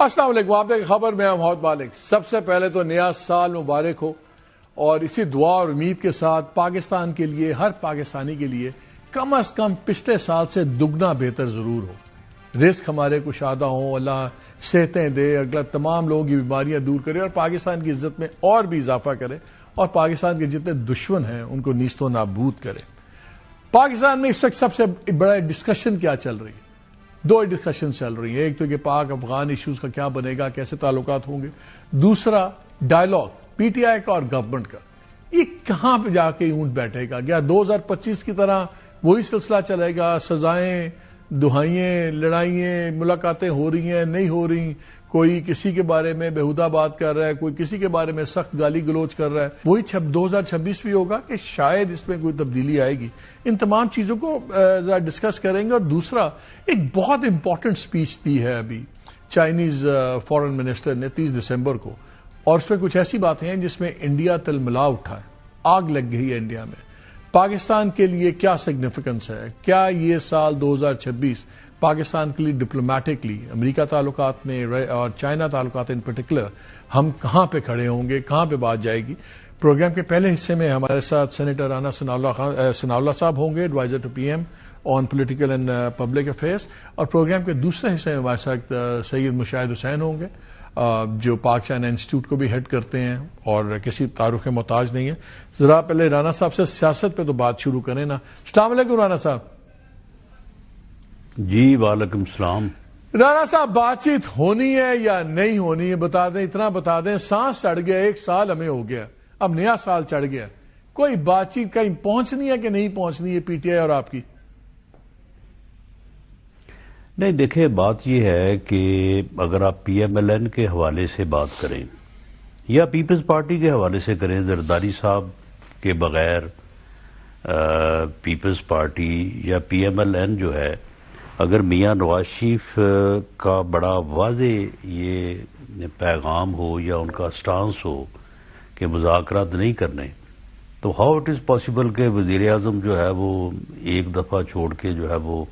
السلام علیکم، آپ دیکھ خبر میں محمد مالک۔ سب سے پہلے تو نیا سال مبارک ہو، اور اسی دعا اور امید کے ساتھ پاکستان کے لیے، ہر پاکستانی کے لیے کم از کم پچھلے سال سے دگنا بہتر ضرور ہو۔ رزق ہمارے کشادہ ہوں، اللہ صحتیں دے، اللہ تمام لوگوں کی بیماریاں دور کرے اور پاکستان کی عزت میں اور بھی اضافہ کرے، اور پاکستان کے جتنے دشمن ہیں ان کو نیست و نابود کرے۔ پاکستان میں اس وقت سب سے بڑا ڈسکشن کیا چل رہی ہے؟ دو ڈسکشن چل رہی ہیں، ایک تو کہ پاک افغان ایشوز کا کیا بنے گا، کیسے تعلقات ہوں گے، دوسرا ڈائیلاگ پی ٹی آئی کا اور گورنمنٹ کا۔ یہ کہاں پہ جا کے اونٹ بیٹھے گا؟ کیا 2025 کی طرح وہی سلسلہ چلے گا؟ سزائیں، دہائیں، لڑائیں، ملاقاتیں ہو رہی ہیں، نہیں ہو رہی، کوئی کسی کے بارے میں بےہودہ بات کر رہا ہے، کوئی کسی کے بارے میں سخت گالی گلوچ کر رہا ہے۔ وہی 2026 بھی ہوگا کہ شاید اس میں کوئی تبدیلی آئے گی؟ ان تمام چیزوں کو ذرا ڈسکس کریں گے۔ اور دوسرا، ایک بہت امپورٹنٹ سپیچ دی ہے ابھی چائنیز فارن منسٹر نے 30 دسمبر کو، اور اس میں کچھ ایسی باتیں ہیں جس میں انڈیا تلملا اٹھا ہے، آگ لگ گئی ہے انڈیا میں۔ پاکستان کے لیے کیا سگنیفیکنس ہے؟ کیا یہ سال 2026 پاکستان کے لیے ڈپلومیٹکلی، امریکہ تعلقات میں اور چائنا تعلقات ان پرٹیکولر، ہم کہاں پہ کھڑے ہوں گے، کہاں پہ بات جائے گی؟ پروگرام کے پہلے حصے میں ہمارے ساتھ سینیٹر رانا ثناءاللہ صاحب ہوں گے، adviser to P M on political and public affairs, اور پروگرام کے دوسرے حصے میں ہمارے ساتھ سید مشاہد حسین ہوں گے، جو پاک چائنا انسٹیٹیوٹ کو بھی ہیڈ کرتے ہیں اور کسی تعارف کے محتاج نہیں ہے۔ ذرا پہلے رانا صاحب سے سیاست پہ تو بات شروع کریں نا۔ السلام علیکم رانا صاحب۔ جی وعلیکم السلام۔ رانا صاحب، بات چیت ہونی ہے یا نہیں ہونی ہے؟ بتا دیں، اتنا بتا دیں، سانس چڑھ گیا، ایک سال ہمیں ہو گیا، اب نیا سال چڑھ گیا، کوئی بات چیت کہیں پہنچنی ہے کہ نہیں پہنچنی ہے پی ٹی آئی اور آپ کی؟ نہیں دیکھیں، بات یہ ہے کہ اگر آپ پی ایم ایل این کے حوالے سے بات کریں یا پیپلز پارٹی کے حوالے سے کریں، زرداری صاحب کے بغیر پیپلز پارٹی یا پی ایم ایل این جو ہے، اگر میاں نواز شریف کا بڑا واضح یہ پیغام ہو یا ان کا سٹانس ہو کہ مذاکرات نہیں کرنے، تو ہاؤ اٹ از پاسبل کہ وزیر اعظم جو ہے وہ ایک دفعہ چھوڑ کے جو ہے وہ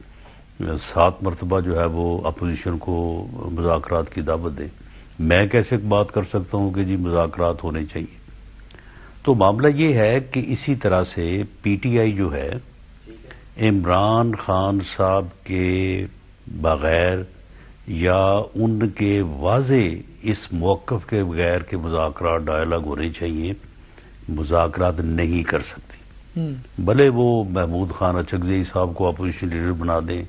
7 مرتبہ جو ہے وہ اپوزیشن کو مذاکرات کی دعوت دے؟ میں کیسے بات کر سکتا ہوں کہ جی مذاکرات ہونے چاہیے؟ تو معاملہ یہ ہے کہ اسی طرح سے پی ٹی آئی جو ہے عمران خان صاحب کے بغیر یا ان کے واضح اس موقف کے بغیر کہ مذاکرات ڈائلاگ ہونے چاہیے، مذاکرات نہیں کر سکتی۔ بھلے وہ محمود خان اچکزئی صاحب کو اپوزیشن لیڈر بنا دیں،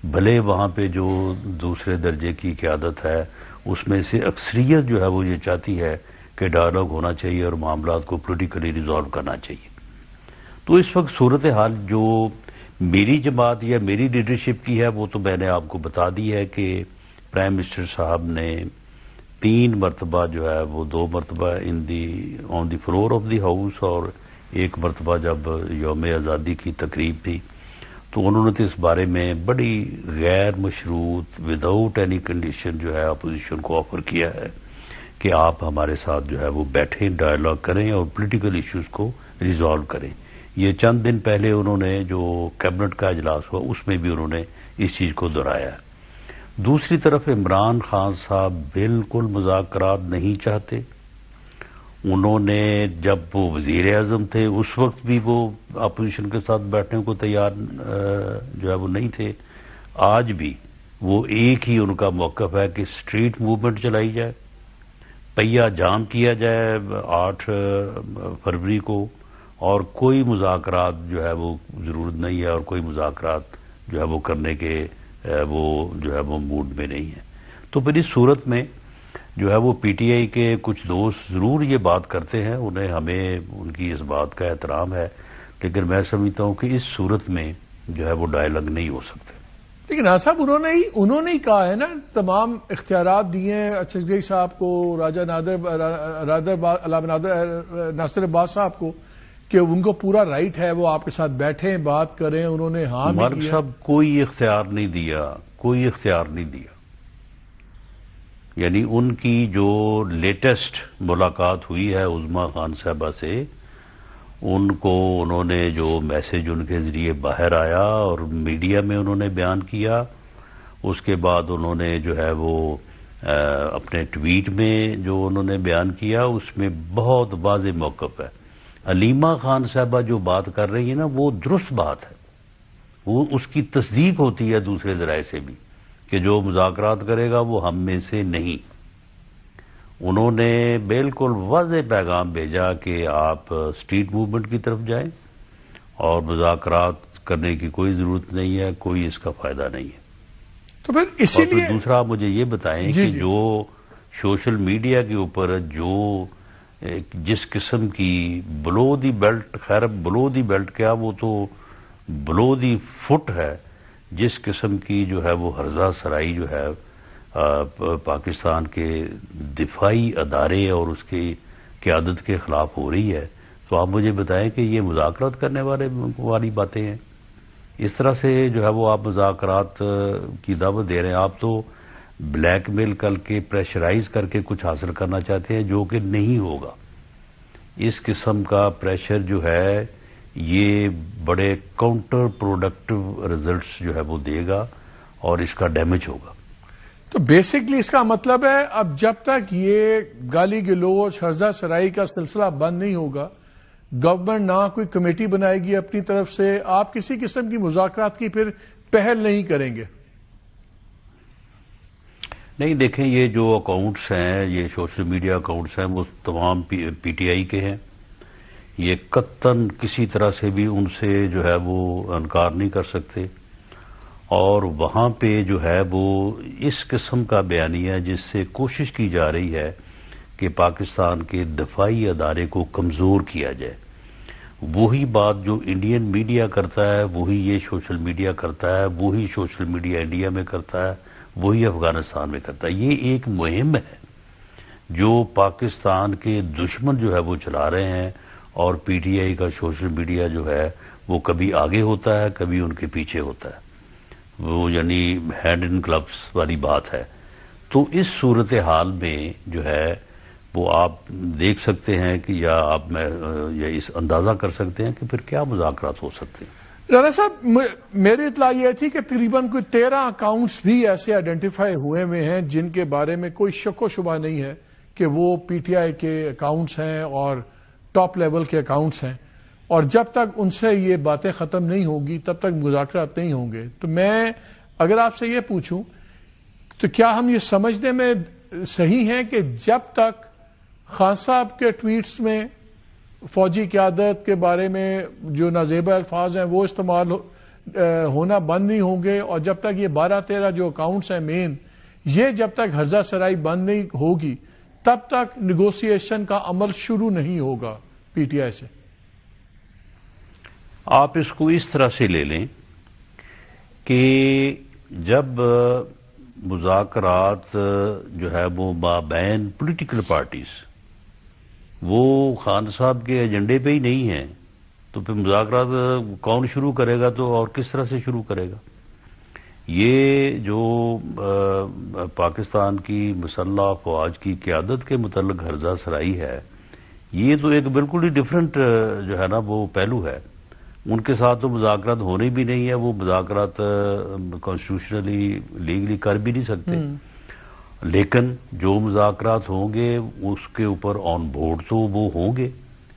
بھلے وہاں پہ جو دوسرے درجے کی قیادت ہے اس میں سے اکثریت جو ہے وہ یہ چاہتی ہے کہ ڈائلاگ ہونا چاہیے اور معاملات کو پولیٹیکلی ریزالو کرنا چاہیے۔ تو اس وقت صورتحال جو میری جماعت یا میری لیڈرشپ کی ہے وہ تو میں نے آپ کو بتا دی ہے کہ پرائم منسٹر صاحب نے 3 مرتبہ جو ہے وہ 2 مرتبہ آن دی فلور آف دی ہاؤس اور 1 مرتبہ جب یوم آزادی کی تقریب تھی، تو انہوں نے تو اس بارے میں بڑی غیر مشروط وداؤٹ اینی کنڈیشن جو ہے اپوزیشن کو آفر کیا ہے کہ آپ ہمارے ساتھ جو ہے وہ بیٹھیں، ڈائلاگ کریں اور پولیٹیکل ایشوز کو ریزالو کریں۔ یہ چند دن پہلے انہوں نے جو کیبنٹ کا اجلاس ہوا اس میں بھی انہوں نے اس چیز کو دہرایا ہے۔ دوسری طرف عمران خان صاحب بالکل مذاکرات نہیں چاہتے۔ انہوں نے جب وہ وزیر اعظم تھے اس وقت بھی وہ اپوزیشن کے ساتھ بیٹھنے کو تیار جو ہے وہ نہیں تھے۔ آج بھی وہ ایک ہی ان کا موقف ہے کہ اسٹریٹ موومنٹ چلائی جائے، پہیہ جام کیا جائے 8 فروری کو، اور کوئی مذاکرات جو ہے وہ ضرورت نہیں ہے اور کوئی مذاکرات جو ہے وہ کرنے کے وہ جو ہے وہ موڈ میں نہیں ہے۔ تو پھر اس صورت میں جو ہے وہ پی ٹی آئی کے کچھ دوست ضرور یہ بات کرتے ہیں، انہیں ہمیں ان کی اس بات کا احترام ہے، لیکن میں سمجھتا ہوں کہ اس صورت میں جو ہے وہ ڈائلاگ نہیں ہو سکتے۔ لیکن رانا صاحب انہوں نے ہی کہا ہے نا، تمام اختیارات دیے ہیں اچکزئی صاحب کو، راجہ ناصر عباس صاحب کو، کہ ان کو پورا رائٹ ہے وہ آپ کے ساتھ بیٹھیں، بات کریں۔ انہوں نے ہاں بھی مالک کیا۔ صاحب کوئی اختیار نہیں دیا، کوئی اختیار نہیں دیا۔ یعنی ان کی جو لیٹسٹ ملاقات ہوئی ہے عظما خان صاحبہ سے، ان کو انہوں نے جو میسج ان کے ذریعے باہر آیا اور میڈیا میں انہوں نے بیان کیا، اس کے بعد انہوں نے جو ہے وہ اپنے ٹویٹ میں جو انہوں نے بیان کیا اس میں بہت واضح موقف ہے. علیمہ خان صاحبہ جو بات کر رہی ہیں نا وہ درست بات ہے, وہ اس کی تصدیق ہوتی ہے دوسرے ذرائع سے بھی کہ جو مذاکرات کرے گا وہ ہم میں سے نہیں. انہوں نے بالکل واضح پیغام بھیجا کہ آپ اسٹریٹ موومنٹ کی طرف جائیں اور مذاکرات کرنے کی کوئی ضرورت نہیں ہے, کوئی اس کا فائدہ نہیں ہے. تو پھر اسی لیے دوسرا آپ مجھے یہ بتائیں کہ جو سوشل میڈیا کے اوپر جو جس قسم کی بلو دی بیلٹ, خیر بلو دی بیلٹ کیا, وہ تو بلو دی فٹ ہے, جس قسم کی جو ہے وہ ہرزہ سرائی جو ہے پاکستان کے دفاعی ادارے اور اس کی قیادت کے خلاف ہو رہی ہے, تو آپ مجھے بتائیں کہ یہ مذاکرات کرنے والی باتیں ہیں. اس طرح سے جو ہے وہ آپ مذاکرات کی دعوت دے رہے ہیں. آپ تو بلیک میل کر کے پریشرائز کر کے کچھ حاصل کرنا چاہتے ہیں جو کہ نہیں ہوگا. اس قسم کا پریشر جو ہے یہ بڑے کاؤنٹر پروڈکٹیو ریزلٹس جو ہے وہ دے گا اور اس کا ڈیمیج ہوگا. تو بیسکلی اس کا مطلب ہے اب جب تک یہ گالی گلوچ ہرزہ سرائی کا سلسلہ بند نہیں ہوگا, گورنمنٹ نہ کوئی کمیٹی بنائے گی اپنی طرف سے, آپ کسی قسم کی مذاکرات کی پھر پہل نہیں کریں گے. نہیں دیکھیں, یہ جو اکاؤنٹس ہیں, یہ سوشل میڈیا اکاؤنٹس ہیں, وہ تمام پی ٹی آئی کے ہیں. یہ قطعاً کسی طرح سے بھی ان سے جو ہے وہ انکار نہیں کر سکتے, اور وہاں پہ جو ہے وہ اس قسم کا بیانیہ جس سے کوشش کی جا رہی ہے کہ پاکستان کے دفاعی ادارے کو کمزور کیا جائے, وہی بات جو انڈین میڈیا کرتا ہے وہی یہ سوشل میڈیا کرتا ہے, وہی سوشل میڈیا انڈیا میں کرتا ہے, وہی افغانستان میں کرتا ہے. یہ ایک مہم ہے جو پاکستان کے دشمن جو ہے وہ چلا رہے ہیں, اور پی ٹی آئی کا سوشل میڈیا جو ہے وہ کبھی آگے ہوتا ہے کبھی ان کے پیچھے ہوتا ہے, وہ یعنی ہینڈ ان گلوز والی بات ہے. تو اس صورتحال میں جو ہے وہ آپ دیکھ سکتے ہیں کہ یا آپ یا اس اندازہ کر سکتے ہیں کہ پھر کیا مذاکرات ہو سکتے ہیں. رانا صاحب, میری اطلاع یہ تھی کہ تقریباً کوئی 13 اکاؤنٹس بھی ایسے آئیڈینٹیفائی ہوئے ہیں جن کے بارے میں کوئی شک و شبہ نہیں ہے کہ وہ پی ٹی آئی کے اکاؤنٹس ہیں اور ٹاپ لیول کے اکاؤنٹس ہیں, اور جب تک ان سے یہ باتیں ختم نہیں ہوگی تب تک مذاکرات نہیں ہوں گے. تو میں اگر آپ سے یہ پوچھوں تو کیا ہم یہ سمجھنے میں صحیح ہیں کہ جب تک خان صاحب کے ٹویٹس میں فوجی قیادت کے بارے میں جو نازیبہ الفاظ ہیں وہ استعمال ہونا بند نہیں ہوں گے, اور جب تک یہ 12-13 جو اکاؤنٹس ہیں مین, یہ جب تک ہرزہ سرائی بند نہیں ہوگی تب تک نیگوسیشن کا عمل شروع نہیں ہوگا پی ٹی آئی سے؟ آپ اس کو اس طرح سے لے لیں کہ جب مذاکرات جو ہے وہ مابین پولیٹیکل پارٹیز وہ خان صاحب کے ایجنڈے پہ ہی نہیں ہیں, تو پھر مذاکرات کون شروع کرے گا تو اور کس طرح سے شروع کرے گا؟ یہ جو پاکستان کی مسلح افواج کی قیادت کے متعلق ہرزہ سرائی ہے, یہ تو ایک بالکل ہی ڈفرینٹ جو ہے نا وہ پہلو ہے. ان کے ساتھ تو مذاکرات ہونے بھی نہیں ہے, وہ مذاکرات کانسٹیٹیوشنلی لیگلی کر بھی نہیں سکتے, لیکن جو مذاکرات ہوں گے اس کے اوپر آن بورڈ تو وہ ہوں گے.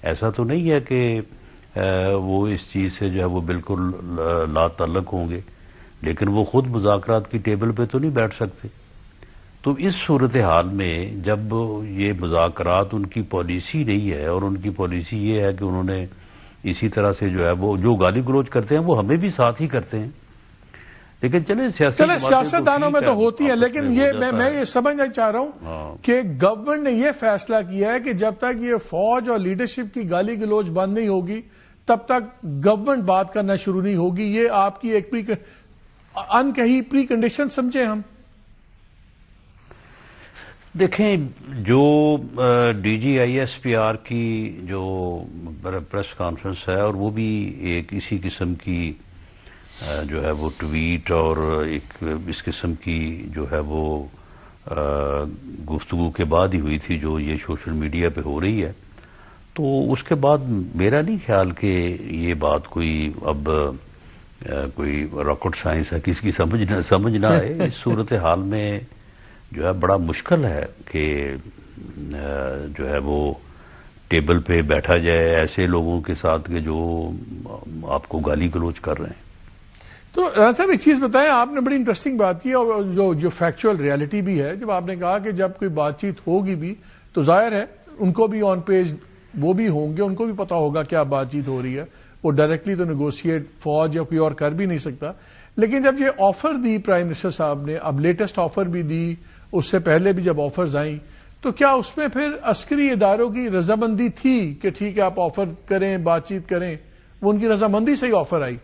ایسا تو نہیں ہے کہ وہ اس چیز سے جو ہے وہ بالکل لا تعلق ہوں گے, لیکن وہ خود مذاکرات کی ٹیبل پہ تو نہیں بیٹھ سکتے. تو اس صورتحال میں جب یہ مذاکرات ان کی پالیسی نہیں ہے, اور ان کی پالیسی یہ ہے کہ انہوں نے اسی طرح سے جو ہے وہ جو گالی گلوچ کرتے ہیں وہ ہمیں بھی ساتھ ہی کرتے ہیں, لیکن چلے سیاستدانوں میں تو ہوتی ہے, لیکن یہ میں یہ سمجھنا چاہ رہا ہوں کہ گورنمنٹ نے یہ فیصلہ کیا ہے کہ جب تک یہ فوج اور لیڈرشپ کی گالی گلوچ بند نہیں ہوگی تب تک گورنمنٹ بات کرنا شروع نہیں ہوگی. یہ آپ کی ایک انکہی پری کنڈیشن سمجھیں ہم. دیکھیں, جو D G I S P R کی جو پریس کانفرنس ہے, اور وہ بھی ایک اسی قسم کی جو ہے وہ ٹویٹ اور ایک اس قسم کی جو ہے وہ گفتگو کے بعد ہی ہوئی تھی جو یہ سوشل میڈیا پہ ہو رہی ہے. تو اس کے بعد میرا نہیں خیال کہ یہ بات کوئی اب کوئی راکٹ سائنس ہے کسی کی سمجھ نہ آئے. اس صورتحال میں جو ہے بڑا مشکل ہے کہ جو ہے وہ ٹیبل پہ بیٹھا جائے ایسے لوگوں کے ساتھ کہ جو آپ کو گالی گلوچ کر رہے ہیں. تو صاحب ایک چیز بتائیں، آپ نے بڑی انٹرسٹنگ بات کی اور جو فیکچوئل ریالٹی بھی ہے، جب آپ نے کہا کہ جب کوئی بات چیت ہوگی بھی تو ظاہر ہے ان کو بھی آن پیج وہ بھی ہوں گے، ان کو بھی پتا ہوگا کیا بات چیت ہو رہی ہے. وہ ڈائریکٹلی تو نیگوشیٹ فوج یا کوئی اور کر بھی نہیں سکتا. لیکن جب یہ آفر دی پرائم منسٹر صاحب نے، اب لیٹسٹ آفر بھی دی، اس سے پہلے بھی جب آفرز آئیں، تو کیا اس میں پھر عسکری اداروں کی رضامندی تھی کہ ٹھیک ہے آپ آفر کریں، بات چیت کریں؟ وہ ان کی رضامندی سے ہی آفر آئی؟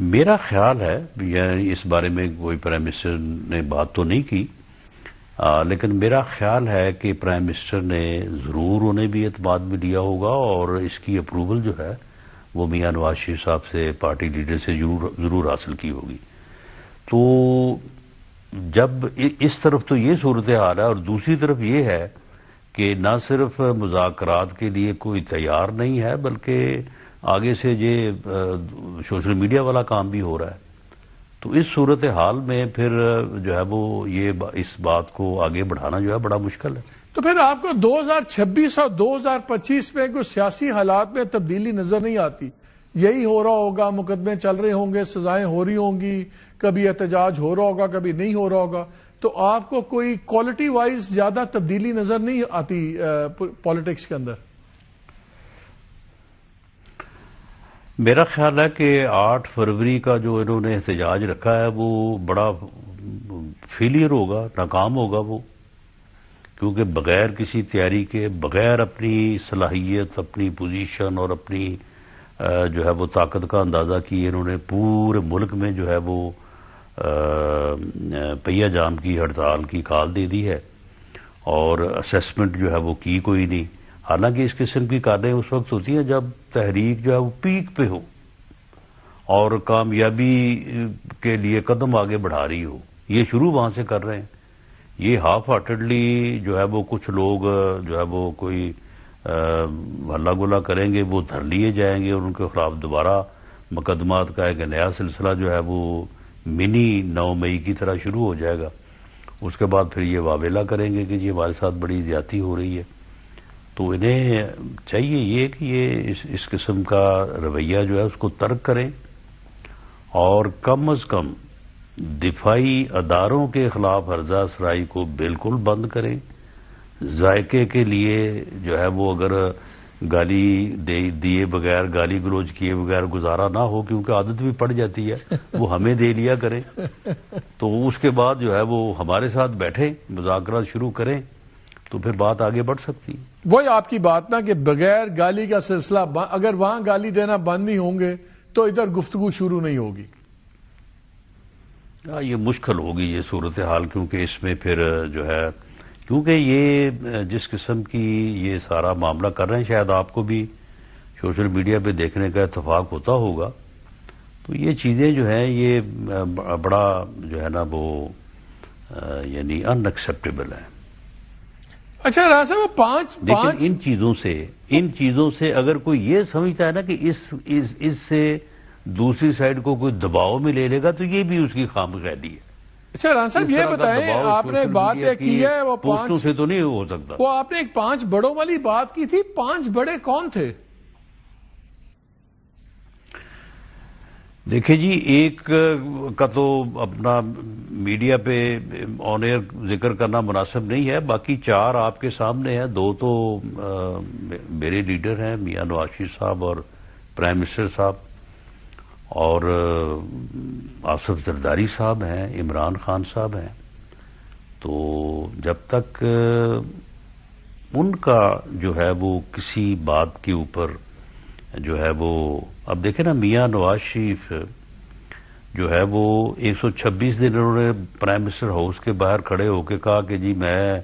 میرا خیال ہے، یعنی اس بارے میں کوئی پرائم منسٹر نے بات تو نہیں کی، لیکن میرا خیال ہے کہ پرائم منسٹر نے ضرور انہیں بھی اعتماد میں لیا ہوگا اور اس کی اپروول جو ہے وہ میاں نواز شریف صاحب سے، پارٹی لیڈر سے ضرور حاصل کی ہوگی. تو جب اس طرف تو یہ صورتحال ہے اور دوسری طرف یہ ہے کہ نہ صرف مذاکرات کے لیے کوئی تیار نہیں ہے بلکہ آگے سے یہ سوشل میڈیا والا کام بھی ہو رہا ہے. تو اس صورتحال میں پھر جو ہے وہ اس بات کو آگے بڑھانا جو ہے بڑا مشکل ہے. تو پھر آپ کو 2026 اور 2025 میں کوئی سیاسی حالات میں تبدیلی نظر نہیں آتی؟ یہی ہو رہا ہوگا، مقدمے چل رہے ہوں گے، سزائیں ہو رہی ہوں گی، کبھی احتجاج ہو رہا ہوگا، کبھی نہیں ہو رہا ہوگا. تو آپ کو کوئی کوالٹی وائز زیادہ تبدیلی نظر نہیں آتی پالیٹکس کے اندر؟ میرا خیال ہے کہ 8 فروری کا جو انہوں نے احتجاج رکھا ہے وہ بڑا فیلئر ہوگا، ناکام ہوگا وہ، کیونکہ بغیر کسی تیاری کے، بغیر اپنی صلاحیت، اپنی پوزیشن اور اپنی جو ہے وہ طاقت کا اندازہ کیے انہوں نے پورے ملک میں جو ہے وہ پہیہ جام کی ہڑتال کی کال دے دی ہے اور اسیسمنٹ جو ہے وہ کی کوئی نہیں. حالانکہ اس قسم کی کاریں اس وقت ہوتی ہیں جب تحریک جو ہے وہ پیک پہ ہو اور کامیابی کے لیے قدم آگے بڑھا رہی ہو. یہ شروع وہاں سے کر رہے ہیں. یہ ہاف ہارٹڈلی جو ہے وہ کچھ لوگ جو ہے وہ کوئی ہلہ گلا کریں گے، وہ دھر لیے جائیں گے اور ان کے خلاف دوبارہ مقدمات کا ایک نیا سلسلہ جو ہے وہ منی 9 مئی کی طرح شروع ہو جائے گا. اس کے بعد پھر یہ واویلا کریں گے کہ یہ ہمارے ساتھ بڑی زیادتی ہو رہی ہے. تو انہیں چاہیے یہ کہ یہ اس قسم کا رویہ جو ہے اس کو ترک کریں اور کم از کم دفاعی اداروں کے خلاف ہرزہ سرائی کو بالکل بند کریں. ذائقے کے لیے جو ہے وہ اگر گالی دیے بغیر، گالی گلوچ کیے بغیر گزارا نہ ہو، کیونکہ عادت بھی پڑ جاتی ہے، وہ ہمیں دے لیا کریں. تو اس کے بعد جو ہے وہ ہمارے ساتھ بیٹھیں، مذاکرات شروع کریں، تو پھر بات آگے بڑھ سکتی. وہی آپ کی بات نا کہ بغیر گالی کا سلسلہ، اگر وہاں گالی دینا بند نہیں ہوں گے تو ادھر گفتگو شروع نہیں ہوگی. یہ مشکل ہوگی یہ صورتحال، کیونکہ اس میں پھر جو ہے، کیونکہ یہ جس قسم کی یہ سارا معاملہ کر رہے ہیں، شاید آپ کو بھی سوشل میڈیا پہ دیکھنے کا اتفاق ہوتا ہوگا. تو یہ چیزیں جو ہیں یہ بڑا جو ہے نا وہ یعنی ان ایکسیپٹیبل ہیں. اچھا راز صاحب، وہ پانچ ان چیزوں سے اگر کوئی یہ سمجھتا ہے نا کہ اس سے دوسری سائڈ کو کوئی دباؤ میں لے لے گا تو یہ بھی اس کی خامخیالی ہے. اچھا راز صاحب یہ بتائیں، آپ نے بات کی ہے وہ پوسٹوں سے تو نہیں ہو سکتا. وہ آپ نے ایک 5 بڑوں والی بات کی تھی، 5 بڑے کون تھے؟ دیکھیں جی، ایک کا تو اپنا میڈیا پہ آن ایئر ذکر کرنا مناسب نہیں ہے، باقی 4 آپ کے سامنے ہیں. 2 تو میرے لیڈر ہیں، میاں نواز شریف صاحب اور پرائم منسٹر صاحب، اور آصف زرداری صاحب ہیں، عمران خان صاحب ہیں. تو جب تک ان کا جو ہے وہ کسی بات کے اوپر جو ہے وہ، اب دیکھیں نا، میاں نواز شریف جو ہے وہ 126 دن انہوں نے پرائم منسٹر ہاؤس کے باہر کھڑے ہو کے کہا کہ جی میں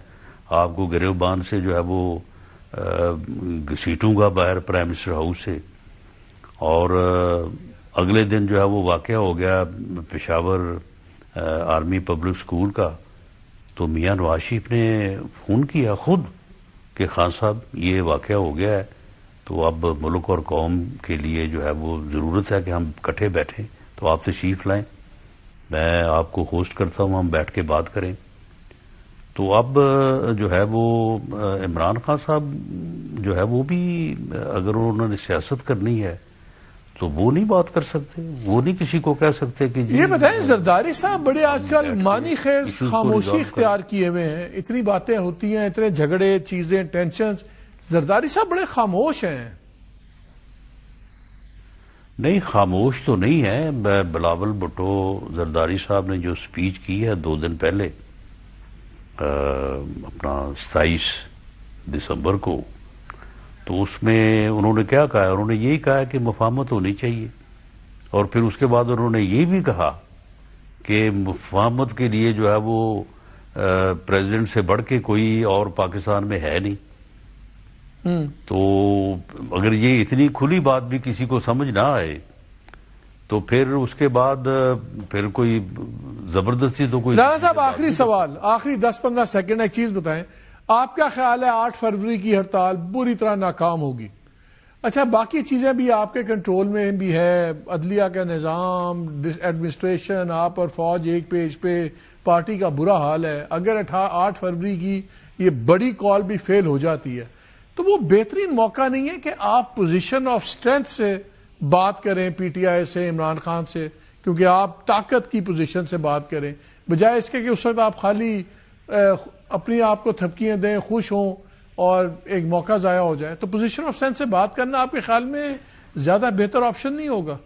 آپ کو گریبان سے جو ہے وہ گھسیٹوں گا باہر پرائم منسٹر ہاؤس سے. اور اگلے دن جو ہے وہ واقعہ ہو گیا پشاور آرمی پبلک اسکول کا. تو میاں نواز شریف نے فون کیا خود کہ خان صاحب یہ واقعہ ہو گیا ہے، تو اب ملک اور قوم کے لیے جو ہے وہ ضرورت ہے کہ ہم اکٹھے بیٹھیں، تو آپ تشریف لائیں. میں آپ کو ہوسٹ کرتا ہوں, ہم بیٹھ کے بات کریں. تو اب جو ہے وہ عمران خان صاحب جو ہے وہ بھی اگر انہوں نے سیاست کرنی ہے تو وہ نہیں بات کر سکتے, وہ نہیں کسی کو کہہ سکتے کہ یہ بتائیں زرداری صاحب بڑے آج کل معنی خیز خاموشی اختیار کیے ہوئے ہیں, اتنی باتیں ہوتی ہیں, اتنے جھگڑے, چیزیں, ٹینشنز, زرداری صاحب بڑے خاموش ہیں. نہیں خاموش تو نہیں ہے. بلاول بھٹو زرداری صاحب نے جو سپیچ کی ہے 2 دن پہلے اپنا 27 دسمبر کو, تو اس میں انہوں نے کیا کہا؟ انہوں نے یہی کہا کہ مفاہمت ہونی چاہیے, اور پھر اس کے بعد انہوں نے یہ بھی کہا کہ مفاہمت کے لیے جو ہے وہ پریزیڈنٹ سے بڑھ کے کوئی اور پاکستان میں ہے نہیں. تو اگر یہ اتنی کھلی بات بھی کسی کو سمجھ نہ آئے تو پھر اس کے بعد پھر کوئی زبردستی تو کوئی. رانا صاحب آخری سوال, آخری 10-15 سیکنڈ, ایک چیز بتائیں, آپ کیا خیال ہے 8 فروری کی ہڑتال بری طرح ناکام ہوگی؟ اچھا باقی چیزیں بھی آپ کے کنٹرول میں بھی ہے, عدلیہ کا نظام, ایڈمنسٹریشن, آپ اور فوج ایک پیج پہ, پارٹی کا برا حال ہے. اگر 8 فروری کی یہ بڑی کال بھی فیل ہو جاتی ہے تو وہ بہترین موقع نہیں ہے کہ آپ پوزیشن آف اسٹرینتھ سے بات کریں پی ٹی آئی سے, عمران خان سے, کیونکہ آپ طاقت کی پوزیشن سے بات کریں, بجائے اس کے کہ اس وقت آپ خالی اپنی آپ کو تھپکیاں دیں, خوش ہوں اور ایک موقع ضائع ہو جائے. تو پوزیشن آف اسٹرینتھ سے بات کرنا آپ کے خیال میں زیادہ بہتر آپشن نہیں ہوگا؟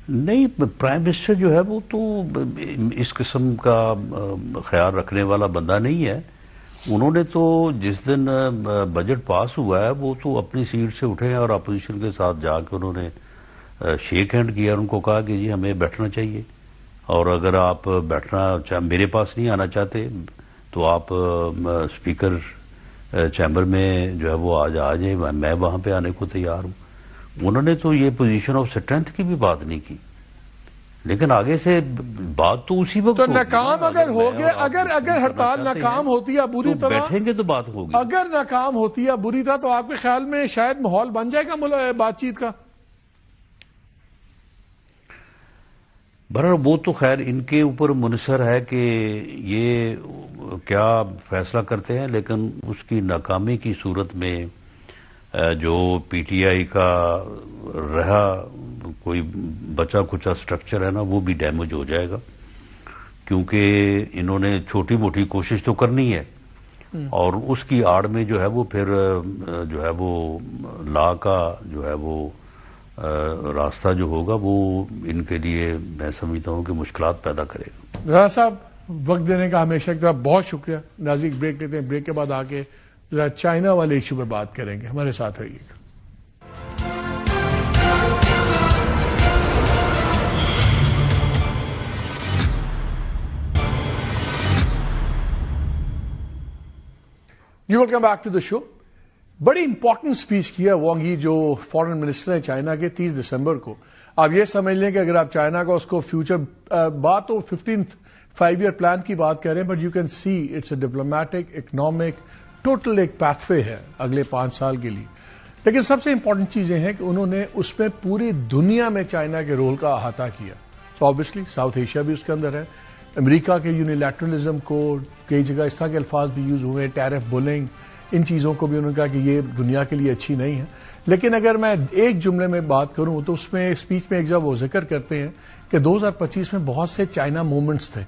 نہیں, پرائم منسٹر جو ہے وہ تو اس قسم کا خیال رکھنے والا بندہ نہیں ہے. انہوں نے تو جس دن بجٹ پاس ہوا ہے وہ تو اپنی سیٹ سے اٹھے اور اپوزیشن کے ساتھ جا کے انہوں نے شیک ہینڈ کیا, ان کو کہا کہ جی ہمیں بیٹھنا چاہیے, اور اگر آپ بیٹھنا میرے پاس نہیں آنا چاہتے تو آپ اسپیکر چیمبر میں جو ہے وہ آ جائیں, میں وہاں پہ آنے کو تیار ہوں. انہوں نے تو یہ پوزیشن آف اسٹرینتھ کی بھی بات نہیں کی, لیکن آگے سے بات تو اسی وقت تو ناکام اگر ہو گیا, اگر ہڑتال ناکام ہوتی ہے بری طرح, بیٹھیں گے تو بات ہوگی. اگر ناکام ہوتی ہے بری طرح تو آپ کے خیال میں شاید ماحول بن جائے گا بات چیت کا؟ برابر وہ تو خیر ان کے اوپر منحصر ہے کہ یہ کیا فیصلہ کرتے ہیں, لیکن اس کی ناکامی کی صورت میں جو پی ٹی آئی کا رہا کوئی بچا کچا سٹرکچر ہے نا وہ بھی ڈیمیج ہو جائے گا, کیونکہ انہوں نے چھوٹی موٹی کوشش تو کرنی ہے, اور اس کی آڑ میں جو ہے وہ پھر جو ہے وہ لا کا جو ہے وہ راستہ جو ہوگا وہ ان کے لیے میں سمجھتا ہوں کہ مشکلات پیدا کرے گا. رانا صاحب وقت دینے کا ہمیشہ ایک طرح بہت شکریہ. ناظرین بریک لیتے ہیں, بریک کے بعد آ کے ذرا چائنا والے ایشو پہ بات کریں گے, ہمارے ساتھ رہیے گا. ویلکم بیک ٹو دا شو. بڑی امپورٹنٹ سپیچ کی ہے وانگ ای جو فارن منسٹر ہیں چائنا کے 30 دسمبر کو. آپ یہ سمجھ لیں کہ اگر آپ چائنا کا اس کو فیوچر بات تو 15th 5 year پلان کی بات کریں, but you can see it's a diplomatic economic total ایک پاتھ وے ہے اگلے 5 سال کے لیے. لیکن سب سے امپورٹنٹ چیزیں ہیں کہ انہوں نے اس میں پوری دنیا میں چائنا کے رول کا احاطہ کیا. سو آبویسلی ساؤتھ ایشیا بھی اس کے اندر ہے, امریکہ کے یونیلیٹرلزم کو کئی جگہ اس طرح کے الفاظ بھی یوز ہوئے, ٹیرف بولنگ, ان چیزوں کو بھی انہوں نے کہا کہ یہ دنیا کے لیے اچھی نہیں ہے. لیکن اگر میں ایک جملے میں بات کروں تو اس میں اسپیچ میں ایک جگہ وہ ذکر کرتے ہیں کہ 2025 میں بہت سے چائنا موومنٹس تھے.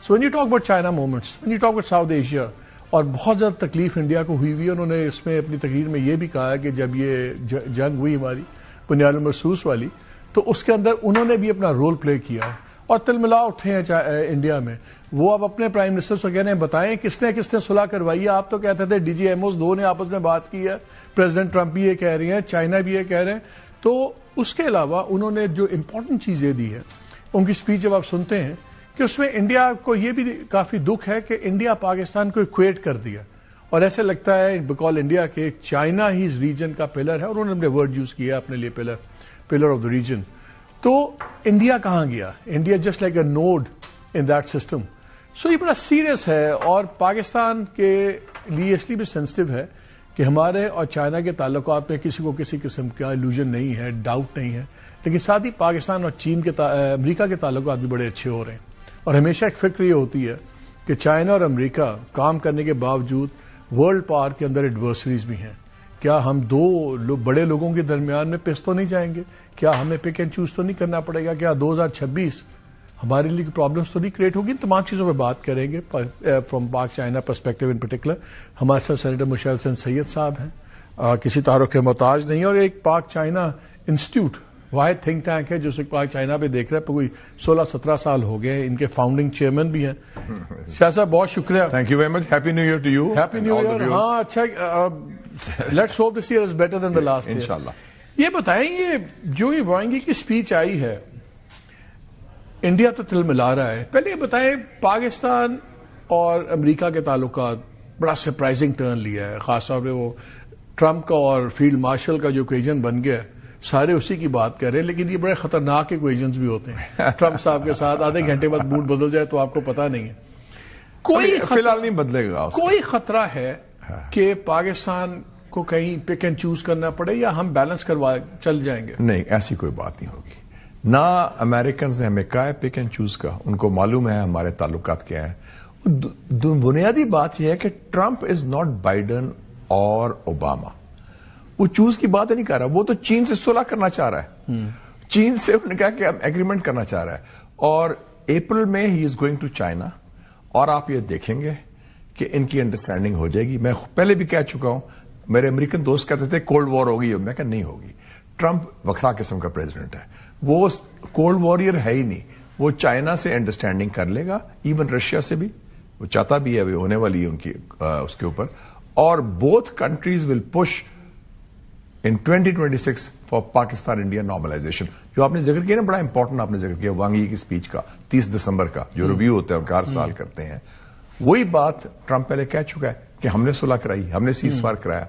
So when you talk about China movements, when you talk about south Asia, اور بہت زیادہ تکلیف انڈیا کو ہوئی ہوئی. انہوں نے اس میں اپنی تقریر میں یہ بھی کہا کہ جب یہ جنگ ہوئی ہماری بنیاد المرصوص والی, تو اس کے اندر انہوں نے بھی اپنا رول پلے کیا ہے اور تلملا اٹھے ہیں انڈیا میں. وہ اب اپنے پرائم منسٹر سے کہہ رہے ہیں بتائیں کس نے صلح کروائی ہے. آپ تو کہتے تھے ڈی جی ایم اوز 2 نے آپس میں بات کی ہے, پریزیڈنٹ ٹرمپ بھی یہ کہہ رہی ہیں, چائنا بھی یہ کہہ رہے ہیں. تو اس کے علاوہ انہوں نے جو امپورٹنٹ چیزیں دی ہے ان کی اسپیچ جب آپ سنتے ہیں کہ اس میں انڈیا کو یہ بھی کافی دکھ ہے کہ انڈیا پاکستان کو اکویٹ کر دیا, اور ایسے لگتا ہے بیکاز انڈیا کے چائنا ہی اس ریجن کا پلر ہے, اور انہوں نے اپنے ورڈ یوز کیا اپنے لیے پلر آف دا ریجن. تو انڈیا کہاں گیا؟ India just like a node in that system. So یہ بڑا سیریس ہے, اور پاکستان کے لیے اس لیے بھی سینسٹیو ہے کہ ہمارے اور چائنا کے تعلقات میں کسی کو کسی قسم کا الوژن نہیں ہے، ڈاؤٹ نہیں ہے، لیکن ساتھ ہی پاکستان اور چین کے امریکہ کے تعلقات بھی بڑے اچھے ہو رہے ہیں، اور ہمیشہ ایک فکر یہ ہوتی ہے کہ چائنا اور امریکہ کام کرنے کے باوجود ورلڈ پاور کے اندر ایڈورسریز بھی ہیں، کیا ہم دو بڑے لوگوں کے درمیان میں پس تو نہیں جائیں گے؟ کیا ہمیں پک اینڈ چوز تو نہیں کرنا پڑے گا؟ کیا 2026 ہمارے لیے پرابلمس تو نہیں کریٹ ہوگی؟ تمام چیزوں پہ بات کریں گے فرام پاک چائنا پرسپیکٹو ان پرٹیکولر. ہمارے ساتھ سینیٹر مشعل حسین سید صاحب ہیں، کسی تعارف کے محتاج نہیں، اور ایک پاک چائنا انسٹیٹیوٹ واحد تھنک ٹینک ہے جو پاک چائنا پہ دیکھ رہا ہے، کوئی 16-17 سال ہو گئے، ان کے فاؤنڈنگ چیئرمین بھی ہیں. شاہ صاحب بہت شکریہ. Thank you very much. Happy new year to you. Happy new year. ہاں اچھا، let's hope this year is better than the last year انشاءاللہ. یہ بتائیں، یہ جو یہ وائنگی کی اسپیچ آئی ہے، انڈیا تو تل ملا رہا ہے. پہلے یہ بتائیں، پاکستان اور امریکہ کے تعلقات بڑا سرپرائزنگ ٹرن لیا ہے، خاص طور پہ وہ ٹرمپ کا اور فیلڈ مارشل کا جو کویژن بن گیا، سارے اسی کی بات کر رہے ہیں، لیکن یہ بڑے خطرناک کویژنز بھی ہوتے ہیں. ٹرمپ صاحب کے ساتھ آدھے گھنٹے بعد موڈ بدل جائے تو آپ کو پتا نہیں ہے. کوئی فی الحال نہیں بدلے گا. کوئی خطرہ ہے کہ پاکستان کو کہیں پک اینڈ چوز کرنا پڑے، یا ہم بیلنس کروا چل جائیں گے؟ نہیں، ایسی کوئی بات نہیں ہوگی. نہ امریکنز نے ہمیں کہا ہے پک اینڈ چوز کا، ان کو معلوم ہے ہمارے تعلقات کیا ہیں. بنیادی بات یہ ہے کہ ٹرمپ از ناٹ بائیڈن اور اوباما. وہ چوز کی بات نہیں کر رہا، وہ تو چین سے صلح کرنا چاہ رہا ہے. چین سے انہوں نے کہا کہ ہم ایگریمنٹ کرنا چاہ رہا ہے، اور اپریل میں ہی از گوئنگ ٹو چائنا، اور آپ یہ دیکھیں گے کہ ان کی انڈرسٹینڈنگ ہو جائے گی. میں پہلے بھی کہہ چکا ہوں، میرے امریکن دوست کہتے تھے کولڈ وار ہوگی، میں کہا نہیں ہوگی. ٹرمپ وکھرا قسم کا پریزیڈنٹ ہے، وہ کولڈ وارئر ہے ہی نہیں. وہ چائنا سے انڈرسٹینڈنگ کر لے گا، ایون رشیا سے بھی وہ چاہتا بھی ہے، ابھی ہونے والی ہے ان کی اس کے اوپر. اور both countries will push in 2026 for Pakistan India normalisation. جو آپ نے ذکر کیا نا، بڑا امپورٹنٹ آپ نے ذکر کیا وانگ ای کی اسپیچ کا 30 دسمبر کا، جو ریویو ہوتا ہے ان کا ہر سال کرتے ہیں. وہی بات ٹرمپ پہلے کہہ چکا ہے کہ ہم نے صلح کرائی، ہم نے سیز فائر کرایا.